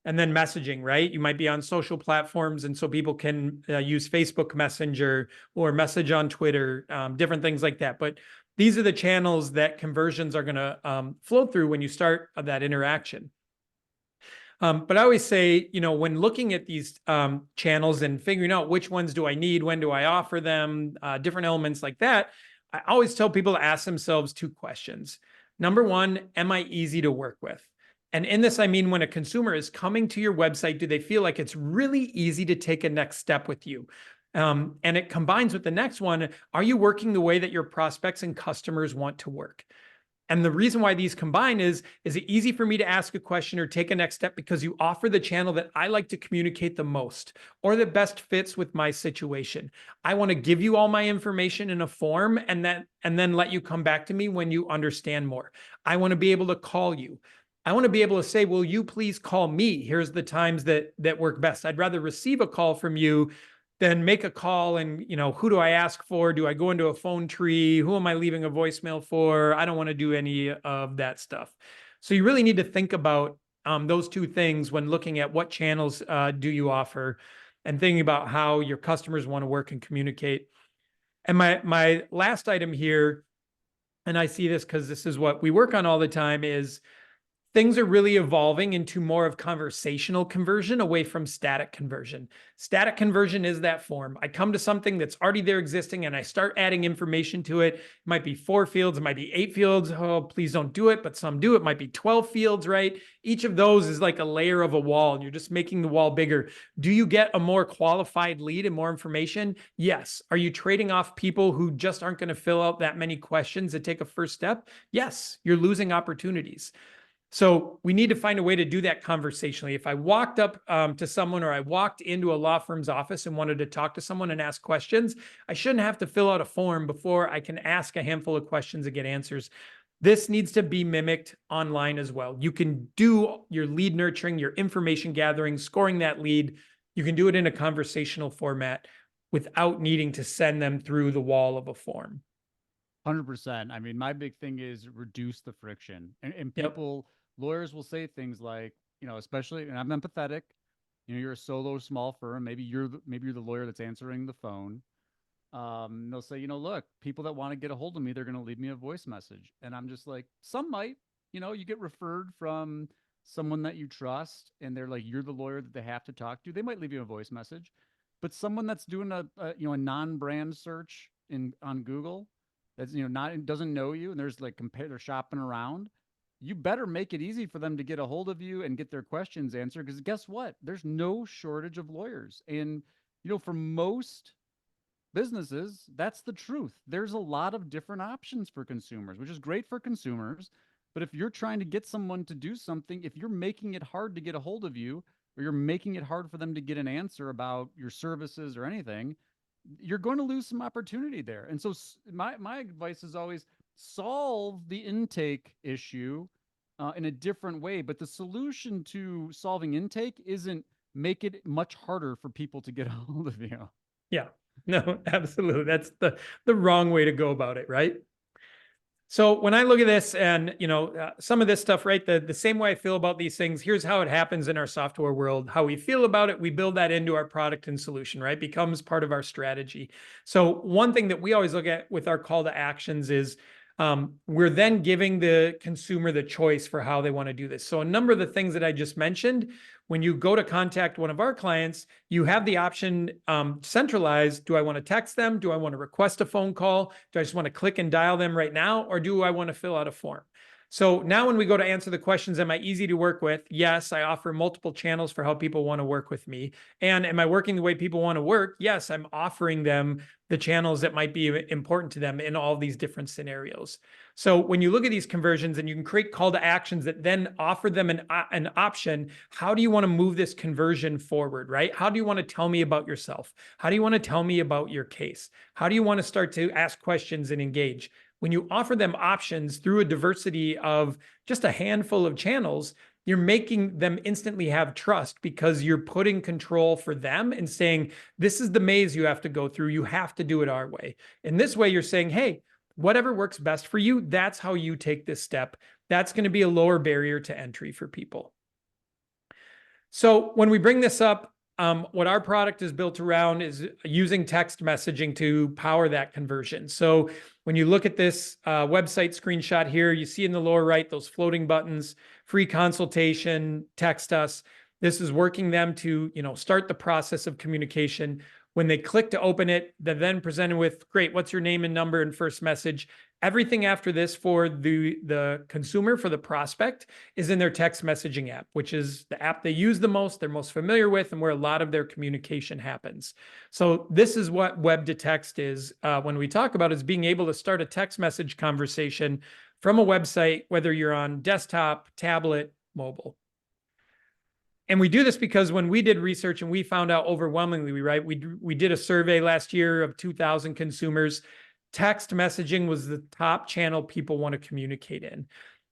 and then messaging, right? You might be on social platforms, and so people can use Facebook Messenger or message on Twitter, different things like that. But these are the channels that conversions are going to flow through when you start that interaction. But I always say, when looking at these channels and figuring out which ones do I need, when do I offer them, different elements like that, I always tell people to ask themselves two questions. Number one, am I easy to work with? And in this, I mean, when a consumer is coming to your website, do they feel like it's really easy to take a next step with you? And it combines with the next one. Are you working the way that your prospects and customers want to work? And the reason why these combine is it easy for me to ask a question or take a next step because you offer the channel that I like to communicate the most or that best fits with my situation. I want to give you all my information in a form and then let you come back to me when you understand more. I want to be able to call you. I want to be able to say, will you please call me? Here's the times that work best. I'd rather receive a call from you then make a call and, who do I ask for? Do I go into a phone tree? Who am I leaving a voicemail for? I don't want to do any of that stuff. So you really need to think about those two things when looking at what channels do you offer and thinking about how your customers want to work and communicate. And my last item here, and I see this because this is what we work on all the time, is things are really evolving into more of conversational conversion away from static conversion. Static conversion is that form. I come to something that's already there existing and I start adding information to it. It might be 4 fields, it might be 8 fields. Oh, please don't do it, but some do. It might be 12 fields, right? Each of those is like a layer of a wall and you're just making the wall bigger. Do you get a more qualified lead and more information? Yes. Are you trading off people who just aren't going to fill out that many questions to take a first step? Yes, you're losing opportunities. So we need to find a way to do that conversationally. If I walked up to someone or I walked into a law firm's office and wanted to talk to someone and ask questions, I shouldn't have to fill out a form before I can ask a handful of questions and get answers. This needs to be mimicked online as well. You can do your lead nurturing, your information gathering, scoring that lead. You can do it in a conversational format without needing to send them through the wall of a form. 100%. I mean, my big thing is reduce the friction. And people, lawyers will say things like, especially, and I'm empathetic, you're a solo small firm. Maybe you're the lawyer that's answering the phone. They'll say, look, people that want to get a hold of me, they're going to leave me a voice message. And I'm just like, some might, you get referred from someone that you trust and they're like, you're the lawyer that they have to talk to. They might leave you a voice message, but someone that's doing a non-brand search on Google, that's doesn't know you and there's they're shopping around, you better make it easy for them to get a hold of you and get their questions answered, because guess what, there's no shortage of lawyers. And for most businesses, that's the truth. There's a lot of different options for consumers, which is great for consumers. But if you're trying to get someone to do something, if you're making it hard to get a hold of you, or you're making it hard for them to get an answer about your services or anything, you're going to lose some opportunity there. And so my advice is always solve the intake issue in a different way. But the solution to solving intake isn't make it much harder for people to get a hold of you. Yeah, no, absolutely. That's the wrong way to go about it, right? So when I look at this and, some of this stuff, right, the same way I feel about these things, here's how it happens in our software world. How we feel about it, we build that into our product and solution, right? Becomes part of our strategy. So one thing that we always look at with our call to actions is we're then giving the consumer the choice for how they want to do this. So a number of the things that I just mentioned, when you go to contact one of our clients, you have the option centralized. Do I want to text them? Do I want to request a phone call? Do I just want to click and dial them right now? Or do I want to fill out a form? So now when we go to answer the questions, am I easy to work with? Yes, I offer multiple channels for how people want to work with me. And am I working the way people want to work? Yes, I'm offering them the channels that might be important to them in all these different scenarios. So when you look at these conversions and you can create call to actions that then offer them an option, how do you want to move this conversion forward, right? How do you want to tell me about yourself? How do you want to tell me about your case? How do you want to start to ask questions and engage? When you offer them options through a diversity of just a handful of channels, you're making them instantly have trust because you're putting control for them and saying, this is the maze you have to go through. You have to do it our way. In this way, you're saying, hey, whatever works best for you, that's how you take this step. That's going to be a lower barrier to entry for people. So when we bring this up, what our product is built around is using text messaging to power that conversion. So when you look at this website screenshot here, you see in the lower right, those floating buttons, free consultation, text us. This is working them to, start the process of communication. When they click to open it, they're then presented with, great, what's your name and number and first message? Everything after this for the consumer, for the prospect, is in their text messaging app, which is the app they use the most, they're most familiar with, and where a lot of their communication happens. So this is what web to text is when we talk about is being able to start a text message conversation from a website, whether you're on desktop, tablet, mobile. And we do this because when we did research and we found out overwhelmingly, right, we did a survey last year of 2,000 consumers. Text messaging was the top channel people want to communicate in.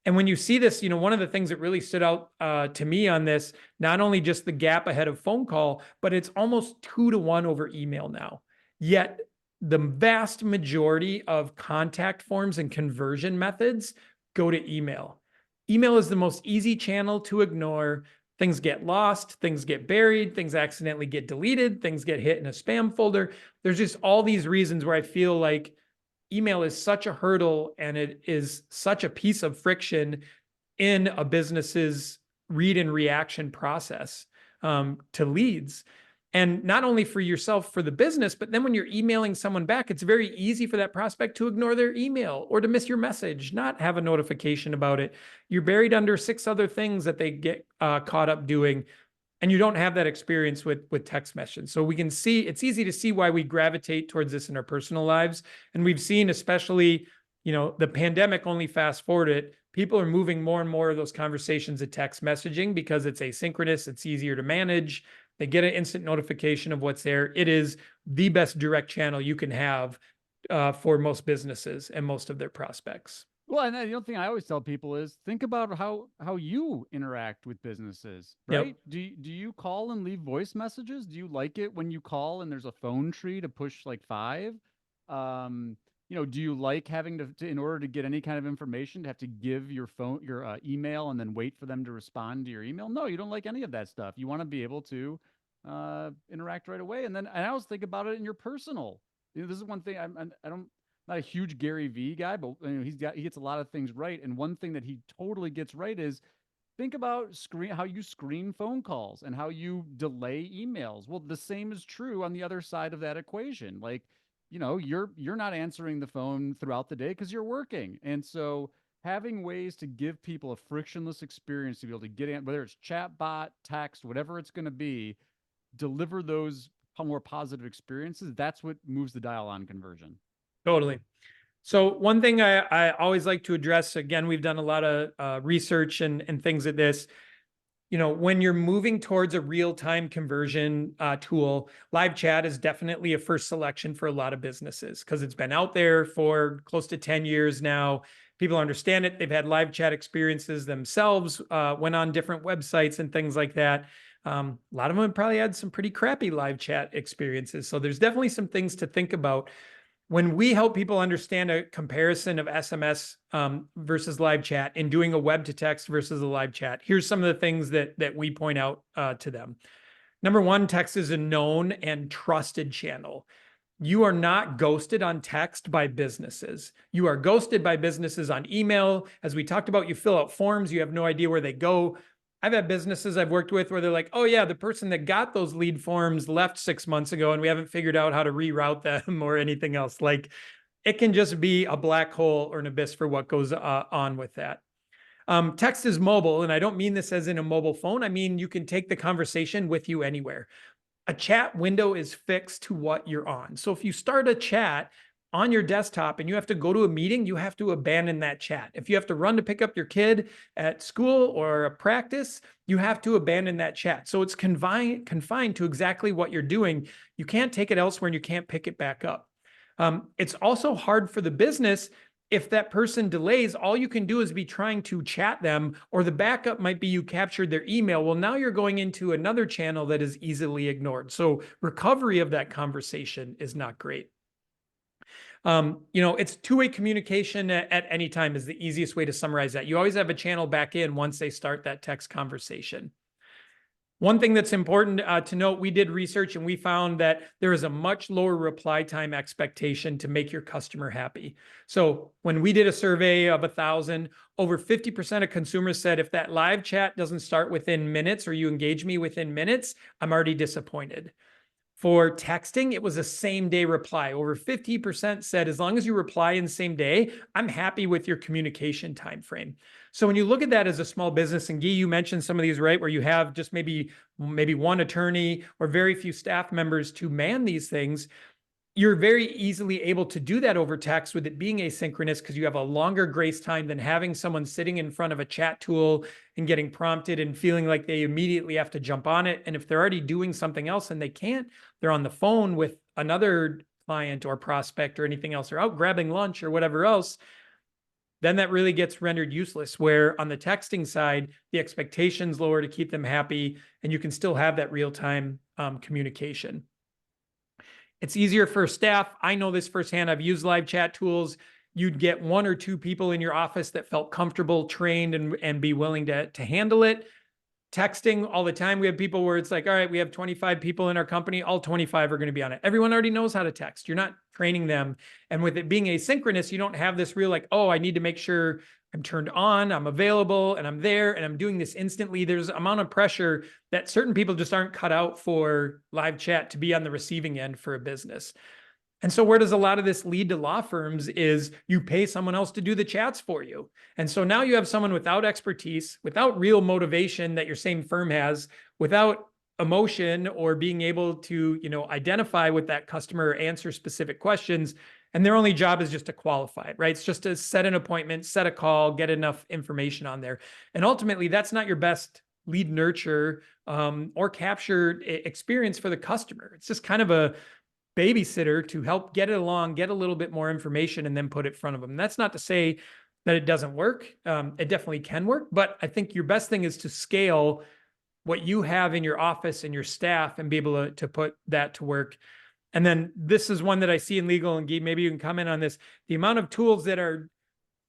And when you see this, one of the things that really stood out to me on this, not only just the gap ahead of phone call, but it's almost 2-to-1 over email now. Yet the vast majority of contact forms and conversion methods go to email. Email is the most easy channel to ignore. Things get lost, things get buried, things accidentally get deleted, things get hit in a spam folder. There's just all these reasons where I feel like email is such a hurdle and it is such a piece of friction in a business's read and reaction process to leads. And not only for yourself, for the business, but then when you're emailing someone back, it's very easy for that prospect to ignore their email or to miss your message, not have a notification about it. You're buried under 6 other things that they get caught up doing, and you don't have that experience with text messaging. So we can see, it's easy to see why we gravitate towards this in our personal lives. And we've seen, especially, the pandemic only fast forwarded, people are moving more and more of those conversations to text messaging because it's asynchronous, it's easier to manage. They get an instant notification of what's there. It is the best direct channel you can have for most businesses and most of their prospects. Well, and the other thing I always tell people is think about how you interact with businesses, right? Yep. Do you call and leave voice messages? Do you like it when you call and there's a phone tree to push like 5? Do you like having to in order to get any kind of information to have to give your email and then wait for them to respond to your email? No, you don't like any of that stuff. You want to be able to interact right away. And I always think about it in your personal. This is one thing I'm not a huge Gary Vee guy, but he gets a lot of things right. And one thing that he totally gets right is think about how you screen phone calls and how you delay emails. Well, the same is true on the other side of that equation. Like, you're not answering the phone throughout the day because you're working. And so having ways to give people a frictionless experience to be able to get in, whether it's chat bot, text, whatever it's going to be, deliver those more positive experiences. That's what moves the dial on conversion. Totally. So one thing I always like to address, again, we've done a lot of research and things at this. When you're moving towards a real-time conversion tool, live chat is definitely a first selection for a lot of businesses because it's been out there for close to 10 years now. People understand it. They've had live chat experiences themselves, went on different websites and things like that. A lot of them probably had some pretty crappy live chat experiences. So there's definitely some things to think about. When we help people understand a comparison of SMS versus live chat and doing a web to text versus a live chat, here's some of the things that we point out to them. Number one, text is a known and trusted channel. You are not ghosted on text by businesses. You are ghosted by businesses on email. As we talked about, you fill out forms, you have no idea where they go. I've had businesses I've worked with where they're like, oh yeah, the person that got those lead forms left 6 months ago and we haven't figured out how to reroute them or anything else. Like, it can just be a black hole or an abyss for what goes on with that. Text is mobile, and I don't mean this as in a mobile phone. I mean, you can take the conversation with you anywhere. A chat window is fixed to what you're on. So if you start a chat on your desktop and you have to go to a meeting, you have to abandon that chat. If you have to run to pick up your kid at school or a practice, you have to abandon that chat. So it's confined to exactly what you're doing. You can't take it elsewhere and you can't pick it back up. It's also hard for the business if that person delays, all you can do is be trying to chat them, or the backup might be you captured their email. Well, now you're going into another channel that is easily ignored. So recovery of that conversation is not great. It's two-way communication at any time is the easiest way to summarize that. You always have a channel back in once they start that text conversation. One thing that's important to note, we did research and we found that there is a much lower reply time expectation to make your customer happy. So when we did a survey of 1,000, over 50% of consumers said if that live chat doesn't start within minutes or you engage me within minutes, I'm already disappointed. For texting, it was a same day reply. Over 50% said, as long as you reply in the same day, I'm happy with your communication time frame. So when you look at that as a small business, and Guy, you mentioned some of these, right, where you have just maybe one attorney or very few staff members to man these things, you're very easily able to do that over text with it being asynchronous because you have a longer grace time than having someone sitting in front of a chat tool and getting prompted and feeling like they immediately have to jump on it. And if they're already doing something else and they can't, they're on the phone with another client or prospect or anything else, or out grabbing lunch or whatever else, then that really gets rendered useless. Where on the texting side, the expectation's lower to keep them happy, and you can still have that real-time communication. It's easier for staff. I know this firsthand. I've used live chat tools. You'd get one or two people in your office that felt comfortable, trained, and be willing to handle it. Texting all the time. We have people where it's like, all right, we have 25 people in our company. All 25 are going to be on it. Everyone already knows how to text. You're not training them. And with it being asynchronous, you don't have this real like, oh, I need to make sure I'm turned on, I'm available, and I'm there, and I'm doing this instantly. There's an amount of pressure that certain people just aren't cut out for live chat to be on the receiving end for a business. And so where does a lot of this lead to law firms is you pay someone else to do the chats for you. And so now you have someone without expertise, without real motivation that your same firm has, without emotion or being able to, identify with that customer or answer specific questions. And their only job is just to qualify it, right? It's just to set an appointment, set a call, get enough information on there. And ultimately, that's not your best lead nurture or capture experience for the customer. It's just kind of a babysitter to help get it along, get a little bit more information, and then put it in front of them. And that's not to say that it doesn't work. It definitely can work, but I think your best thing is to scale what you have in your office and your staff and be able to put that to work. And then this is one that I see in legal, and Guy, maybe you can comment on this. The amount of tools that are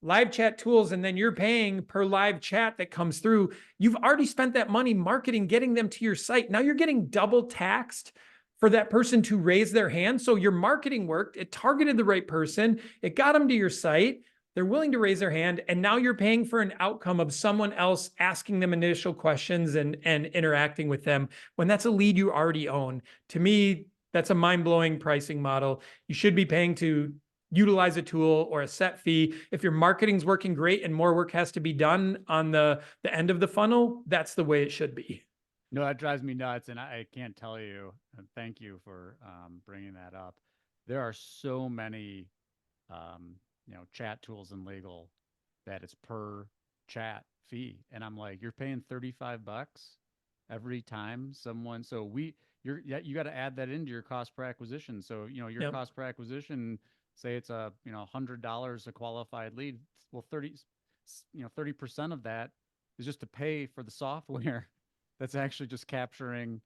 live chat tools, and then you're paying per live chat that comes through. You've already spent that money marketing, getting them to your site. Now you're getting double taxed for that person to raise their hand. So your marketing worked. It targeted the right person. It got them to your site. They're willing to raise their hand. And now you're paying for an outcome of someone else asking them initial questions and interacting with them when that's a lead you already own. To me, that's a mind-blowing pricing model. You should be paying to utilize a tool or a set fee. If your marketing's working great and more work has to be done on the end of the funnel, that's the way it should be. No, that drives me nuts. And I can't tell you, and thank you for bringing that up. There are so many, chat tools in legal that it's per chat fee. And I'm like, you're paying $35 every time someone, you got to add that into your cost per acquisition. So, your Yep. cost per acquisition, say it's $100 a qualified lead. Well, 30% of that is just to pay for the software that's actually just capturing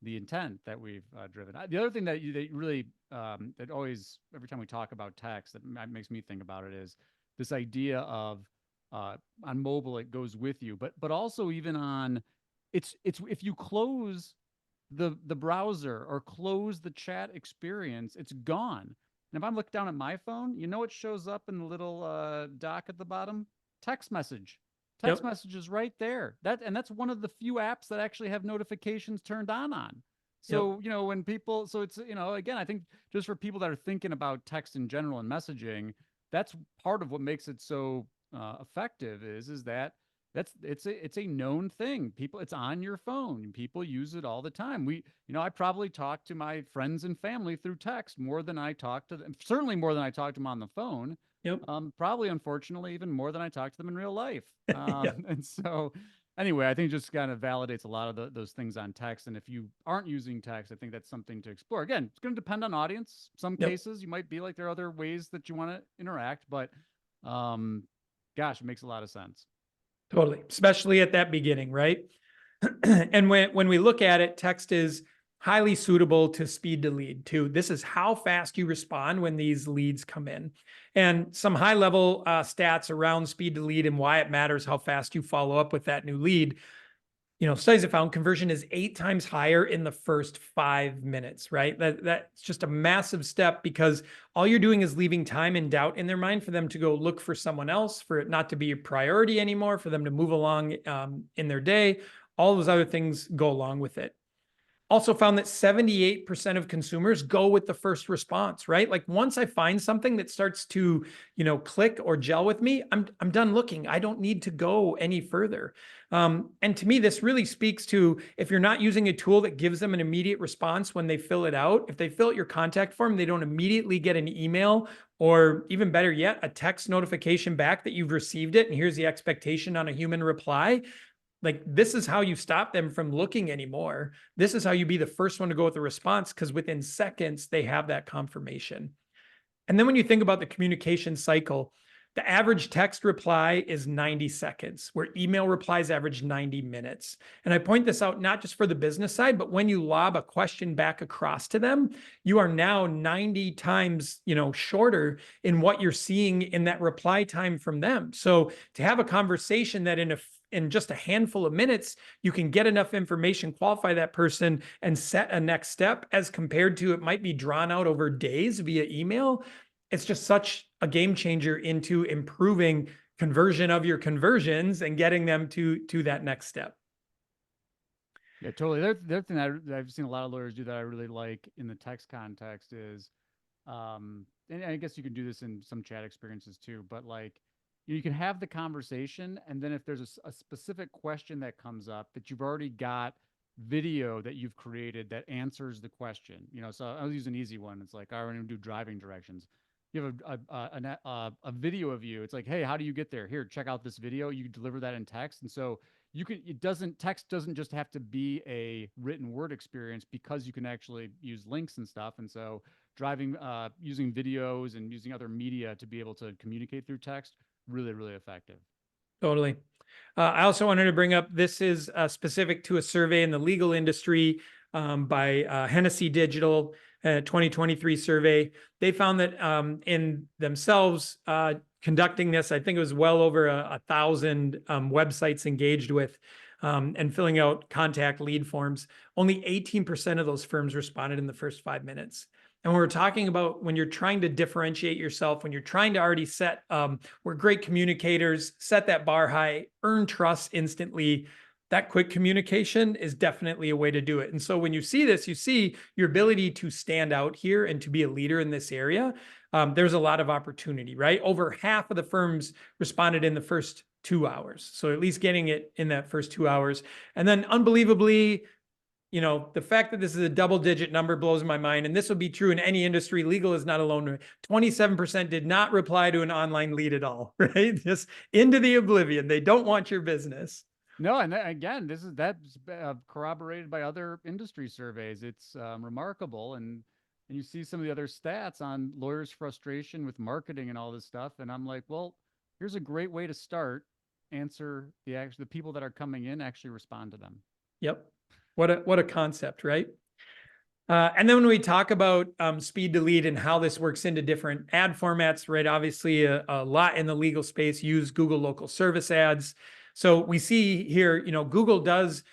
the intent that we've driven. The other thing that really, that always, every time we talk about text, that makes me think about it is this idea of on mobile, it goes with you, but also even on, it's if you close the browser or close the chat experience, it's gone. And if I'm looking down at my phone, it shows up in the little dock at the bottom, text message. Text messages right there. That's one of the few apps that actually have notifications turned on. So, when people, so it's, again, I think just for people that are thinking about text in general and messaging, that's part of what makes it so effective is that it's a known thing. It's on your phone. People use it all the time. I probably talk to my friends and family through text more than I talk to them, certainly more than I talk to them on the phone. Yep. Probably, unfortunately, even more than I talk to them in real life. Yeah. And so, anyway, I think it just kind of validates a lot of those things on text. And if you aren't using text, I think that's something to explore. Again, it's going to depend on audience. Some Yep. cases you might be like there are other ways that you want to interact, but Um, Gosh, it makes a lot of sense. Totally, especially at that beginning, right? And when we look at it, text is highly suitable to speed to lead too. This is how fast you respond when these leads come in. And some high level stats around speed to lead and why it matters how fast you follow up with that new lead. Studies have found conversion is 8 times higher in the first 5 minutes, right? That's just a massive step because all you're doing is leaving time and doubt in their mind for them to go look for someone else, for it not to be a priority anymore, for them to move along in their day. All those other things go along with it. Also found that 78% of consumers go with the first response, right? Like once I find something that starts to, click or gel with me, I'm done looking. I don't need to go any further. And to me, this really speaks to if you're not using a tool that gives them an immediate response when they fill it out, if they fill out your contact form, they don't immediately get an email or even better yet, a text notification back that you've received it and here's the expectation on a human reply. Like this is how you stop them from looking anymore. This is how you be the first one to go with the response because within seconds they have that confirmation. And then when you think about the communication cycle, the average text reply is 90 seconds, where email replies average 90 minutes. And I point this out not just for the business side, but when you lob a question back across to them, you are now 90 times, shorter in what you're seeing in that reply time from them. So to have a conversation that in just a handful of minutes, you can get enough information, qualify that person, and set a next step as compared to it might be drawn out over days via email. It's just such a game changer into improving conversion of your conversions and getting them to that next step. Yeah, totally. The other thing that I've seen a lot of lawyers do that I really like in the text context is, and I guess you can do this in some chat experiences too, but like you can have the conversation, and then if there's a specific question that comes up that you've already got video that you've created that answers the question, so I'll use an easy one. It's like I want to do driving directions. You have a video of you. It's like, hey, how do you get there? Here, check out this video. You deliver that in text, and so you can. Text doesn't just have to be a written word experience because you can actually use links and stuff. And so driving, using videos and using other media to be able to communicate through text, really, really effective. Totally. I also wanted to bring up, this is specific to a survey in the legal industry by Hennessy Digital, 2023 survey. They found that in themselves conducting this, I think it was well over 1,000 websites engaged with and filling out contact lead forms. Only 18% of those firms responded in the first 5 minutes. And when we're talking about when you're trying to differentiate yourself, when you're trying to already set, we're great communicators, set that bar high, earn trust instantly, that quick communication is definitely a way to do it. And so when you see this, you see your ability to stand out here and to be a leader in this area. There's a lot of opportunity, right? Over half of the firms responded in the first 2 hours. So at least getting it in that first 2 hours. And then unbelievably, the fact that this is a double-digit number blows my mind, and this will be true in any industry. Legal is not alone. 27% did not reply to an online lead at all, right? Just into the oblivion. They don't want your business. No, and again, that's corroborated by other industry surveys. It's remarkable, and you see some of the other stats on lawyers' frustration with marketing and all this stuff, and I'm like, well, here's a great way to start. Answer the people that are coming in, actually respond to them. Yep. What a concept, right? And then when we talk about speed to lead and how this works into different ad formats, right? Obviously, a lot in the legal space use Google local service ads. So we see here, Google does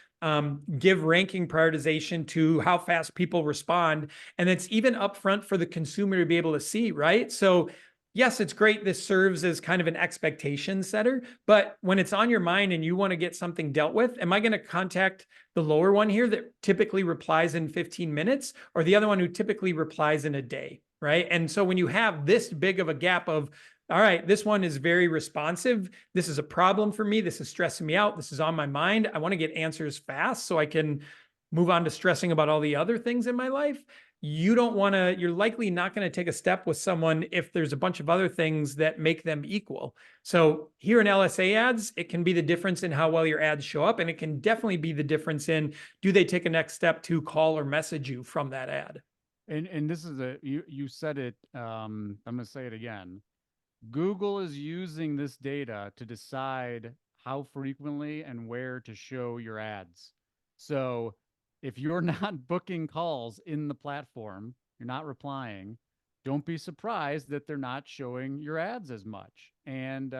give ranking prioritization to how fast people respond. And it's even upfront for the consumer to be able to see, right? So yes, it's great. This serves as kind of an expectation setter, but when it's on your mind and you want to get something dealt with, am I going to contact the lower one here that typically replies in 15 minutes or the other one who typically replies in a day, right? And so when you have this big of a gap of, all right, this one is very responsive. This is a problem for me. This is stressing me out. This is on my mind. I want to get answers fast so I can move on to stressing about all the other things in my life. You're likely not going to take a step with someone if there's a bunch of other things that make them equal. So here in LSA ads, it can be the difference in how well your ads show up. And it can definitely be the difference in, do they take a next step to call or message you from that ad? And this is you said it, I'm going to say it again. Google is using this data to decide how frequently and where to show your ads. So if you're not booking calls in the platform, you're not replying, don't be surprised that they're not showing your ads as much. And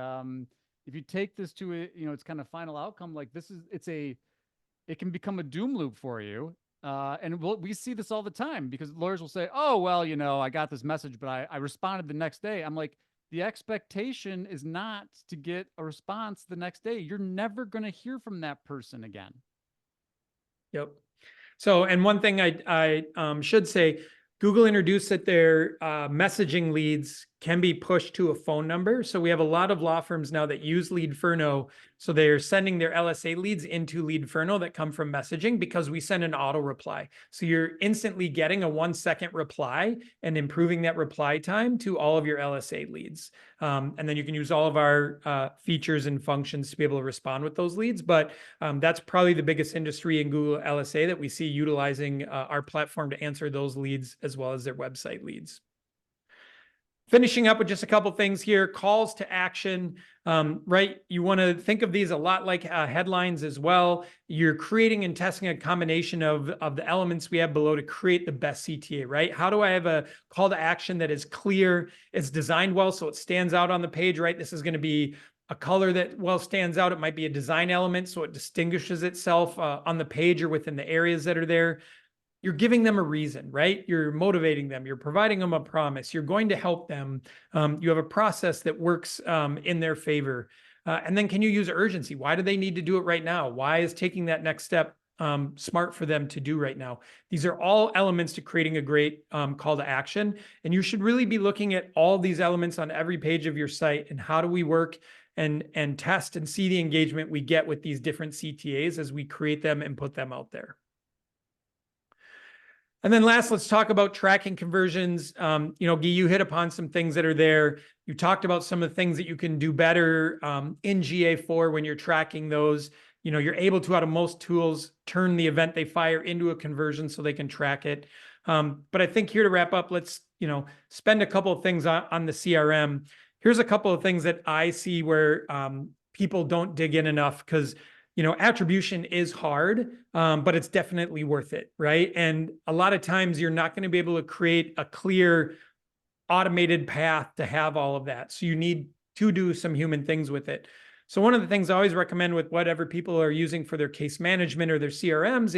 if you take this to a, its kind of final outcome, like it can become a doom loop for you. And we see this all the time because lawyers will say, oh, well, I got this message, but I responded the next day. I'm like, the expectation is not to get a response the next day. You're never going to hear from that person again. Yep. So, and one thing I should say, Google introduced that their messaging leads can be pushed to a phone number. So we have a lot of law firms now that use Leadferno. So they're sending their LSA leads into Leadferno that come from messaging because we send an auto reply. So you're instantly getting a 1-second reply and improving that reply time to all of your LSA leads. And then you can use all of our features and functions to be able to respond with those leads. But that's probably the biggest industry in Google LSA that we see utilizing our platform to answer those leads as well as their website leads. Finishing up with just a couple things here, calls to action, right? You want to think of these a lot like headlines as well. You're creating and testing a combination of the elements we have below to create the best CTA, right? How do I have a call to action that is clear, it's designed well so it stands out on the page, right? This is going to be a color that well stands out. It might be a design element so it distinguishes itself on the page or within the areas that are there. You're giving them a reason, right? You're motivating them. You're providing them a promise. You're going to help them. You have a process that works in their favor. And then can you use urgency? Why do they need to do it right now? Why is taking that next step smart for them to do right now? These are all elements to creating a great call to action. And you should really be looking at all these elements on every page of your site and how do we work and test and see the engagement we get with these different CTAs as we create them and put them out there. And then last, let's talk about tracking conversions. Guy, you hit upon some things that are there. You talked about some of the things that you can do better in GA4 when you're tracking those. You're able to, out of most tools, turn the event they fire into a conversion so they can track it. But I think here to wrap up, let's, spend a couple of things on the CRM. Here's a couple of things that I see where people don't dig in enough because attribution is hard, but it's definitely worth it, right? And a lot of times you're not going to be able to create a clear automated path to have all of that. So you need to do some human things with it. So one of the things I always recommend with whatever people are using for their case management or their CRMs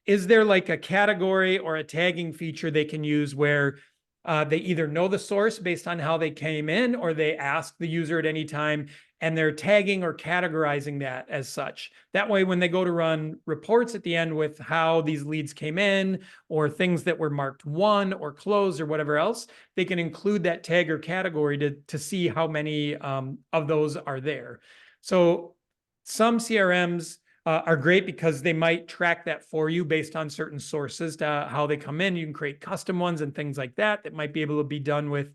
is there like a category or a tagging feature they can use where they either know the source based on how they came in or they ask the user at any time and they're tagging or categorizing that as such. That way, when they go to run reports at the end with how these leads came in or things that were marked won or closed or whatever else, they can include that tag or category to see how many of those are there. So some CRMs are great because they might track that for you based on certain sources to how they come in. You can create custom ones and things like that that might be able to be done with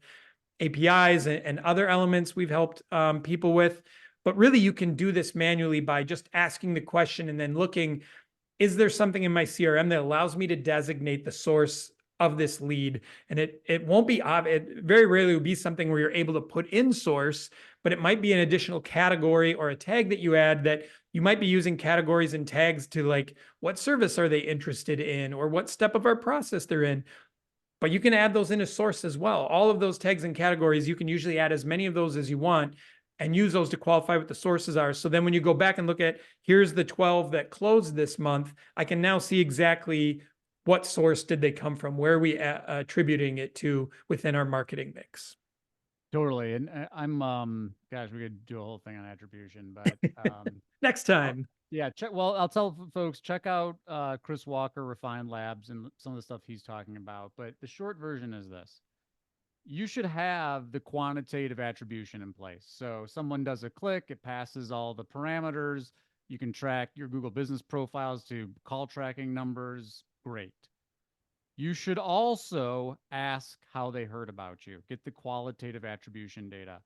APIs and other elements we've helped people with. But really, you can do this manually by just asking the question and then looking, is there something in my CRM that allows me to designate the source of this lead? And it won't be obvious. It very rarely will be something where you're able to put in source, but it might be an additional category or a tag that you add that you might be using categories and tags to like, what service are they interested in or what step of our process they're in. But you can add those into source as well. All of those tags and categories, you can usually add as many of those as you want and use those to qualify what the sources are. So then when you go back and look at, here's the 12 that closed this month, I can now see exactly what source did they come from, where are we attributing it to within our marketing mix. Totally. And gosh, we could do a whole thing on attribution, but next time. Yeah, well, I'll tell folks, check out Chris Walker, Refined Labs, and some of the stuff he's talking about. But the short version is this. You should have the quantitative attribution in place. So someone does a click, it passes all the parameters. You can track your Google business profiles to call tracking numbers. Great. You should also ask how they heard about you. Get the qualitative attribution data.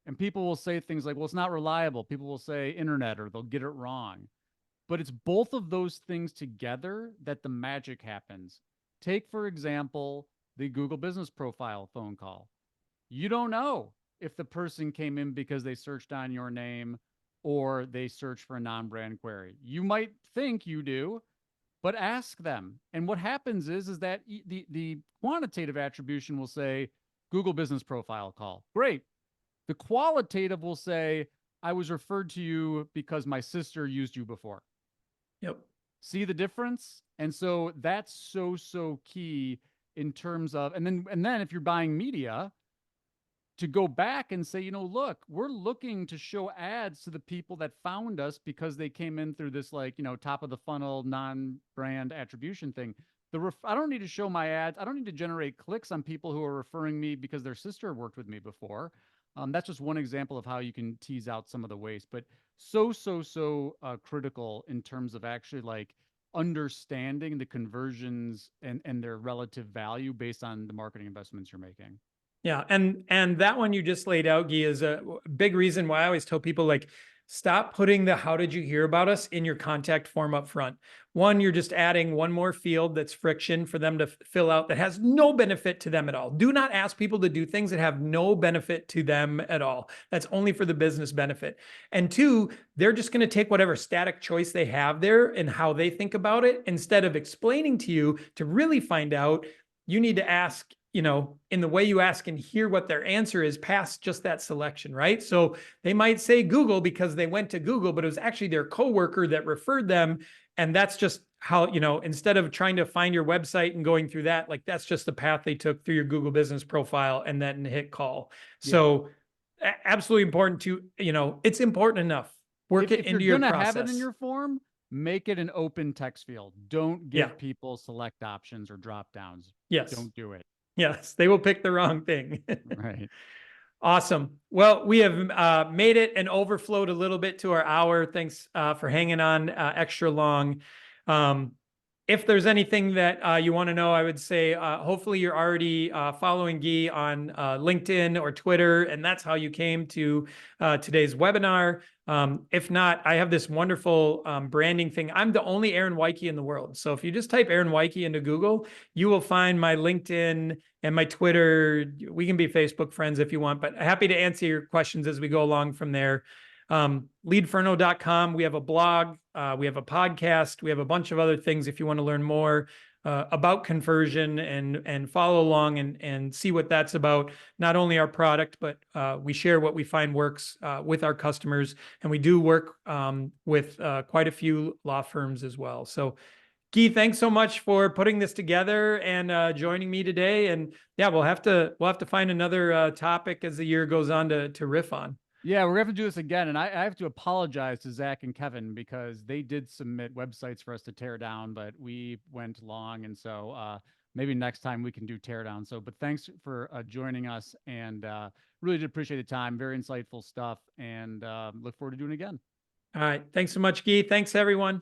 And people will say things like, well, it's not reliable. People will say internet or they'll get it wrong. But it's both of those things together that the magic happens. Take, for example, the Google Business Profile phone call. You don't know if the person came in because they searched on your name or they searched for a non-brand query. You might think you do, but ask them. And what happens is that the quantitative attribution will say Google Business Profile call. Great. The qualitative will say, I was referred to you because my sister used you before. Yep. See the difference? And so that's so key in terms of, and then if you're buying media, to go back and say, look, we're looking to show ads to the people that found us because they came in through this, like, top of the funnel non-brand attribution thing. I don't need to show my ads. I don't need to generate clicks on people who are referring me because their sister worked with me before. That's just one example of how you can tease out some of the waste, but so critical in terms of actually like understanding the conversions and their relative value based on the marketing investments you're making. Yeah. And that one you just laid out, Guy, is a big reason why I always tell people, like, stop putting the "how did you hear about us" in your contact form up front. One, you're just adding one more field that's friction for them to fill out that has no benefit to them at all. Do not ask people to do things that have no benefit to them at all. That's only for the business benefit. And two, they're just going to take whatever static choice they have there and how they think about it. Instead of explaining to you to really find out, you need to ask, in the way you ask and hear what their answer is past just that selection, right? So they might say Google because they went to Google, but it was actually their coworker that referred them. And that's just how, instead of trying to find your website and going through that, like, that's just the path they took through your Google Business Profile and then hit call. Yeah. So absolutely important to, it's important enough. Work it into your process. If you're going to have it in your form, make it an open text field. Don't give people select options or drop downs. Yes. Don't do it. Yes, they will pick the wrong thing. Right. Awesome. Well, we have made it and overflowed a little bit to our hour. Thanks for hanging on extra long. If there's anything that you want to know, I would say hopefully you're already following Guy on LinkedIn or Twitter, and that's how you came to today's webinar. If not, I have this wonderful branding thing. I'm the only Aaron Weike in the world. So if you just type Aaron Weike into Google, you will find my LinkedIn and my Twitter. We can be Facebook friends if you want, but happy to answer your questions as we go along from there. Leadferno.com. We have a blog. We have a podcast. We have a bunch of other things if you want to learn more about conversion and follow along and see what that's about. Not only our product, but we share what we find works with our customers. And we do work with quite a few law firms as well. So Guy, thanks so much for putting this together and joining me today. And yeah, we'll have to find another topic as the year goes on to riff on. Yeah, we're going to have to do this again. And I have to apologize to Zach and Kevin because they did submit websites for us to tear down, but we went long. And so maybe next time we can do tear down. So, but thanks for joining us, and really did appreciate the time. Very insightful stuff, and look forward to doing it again. All right. Thanks so much, Guy. Thanks, everyone.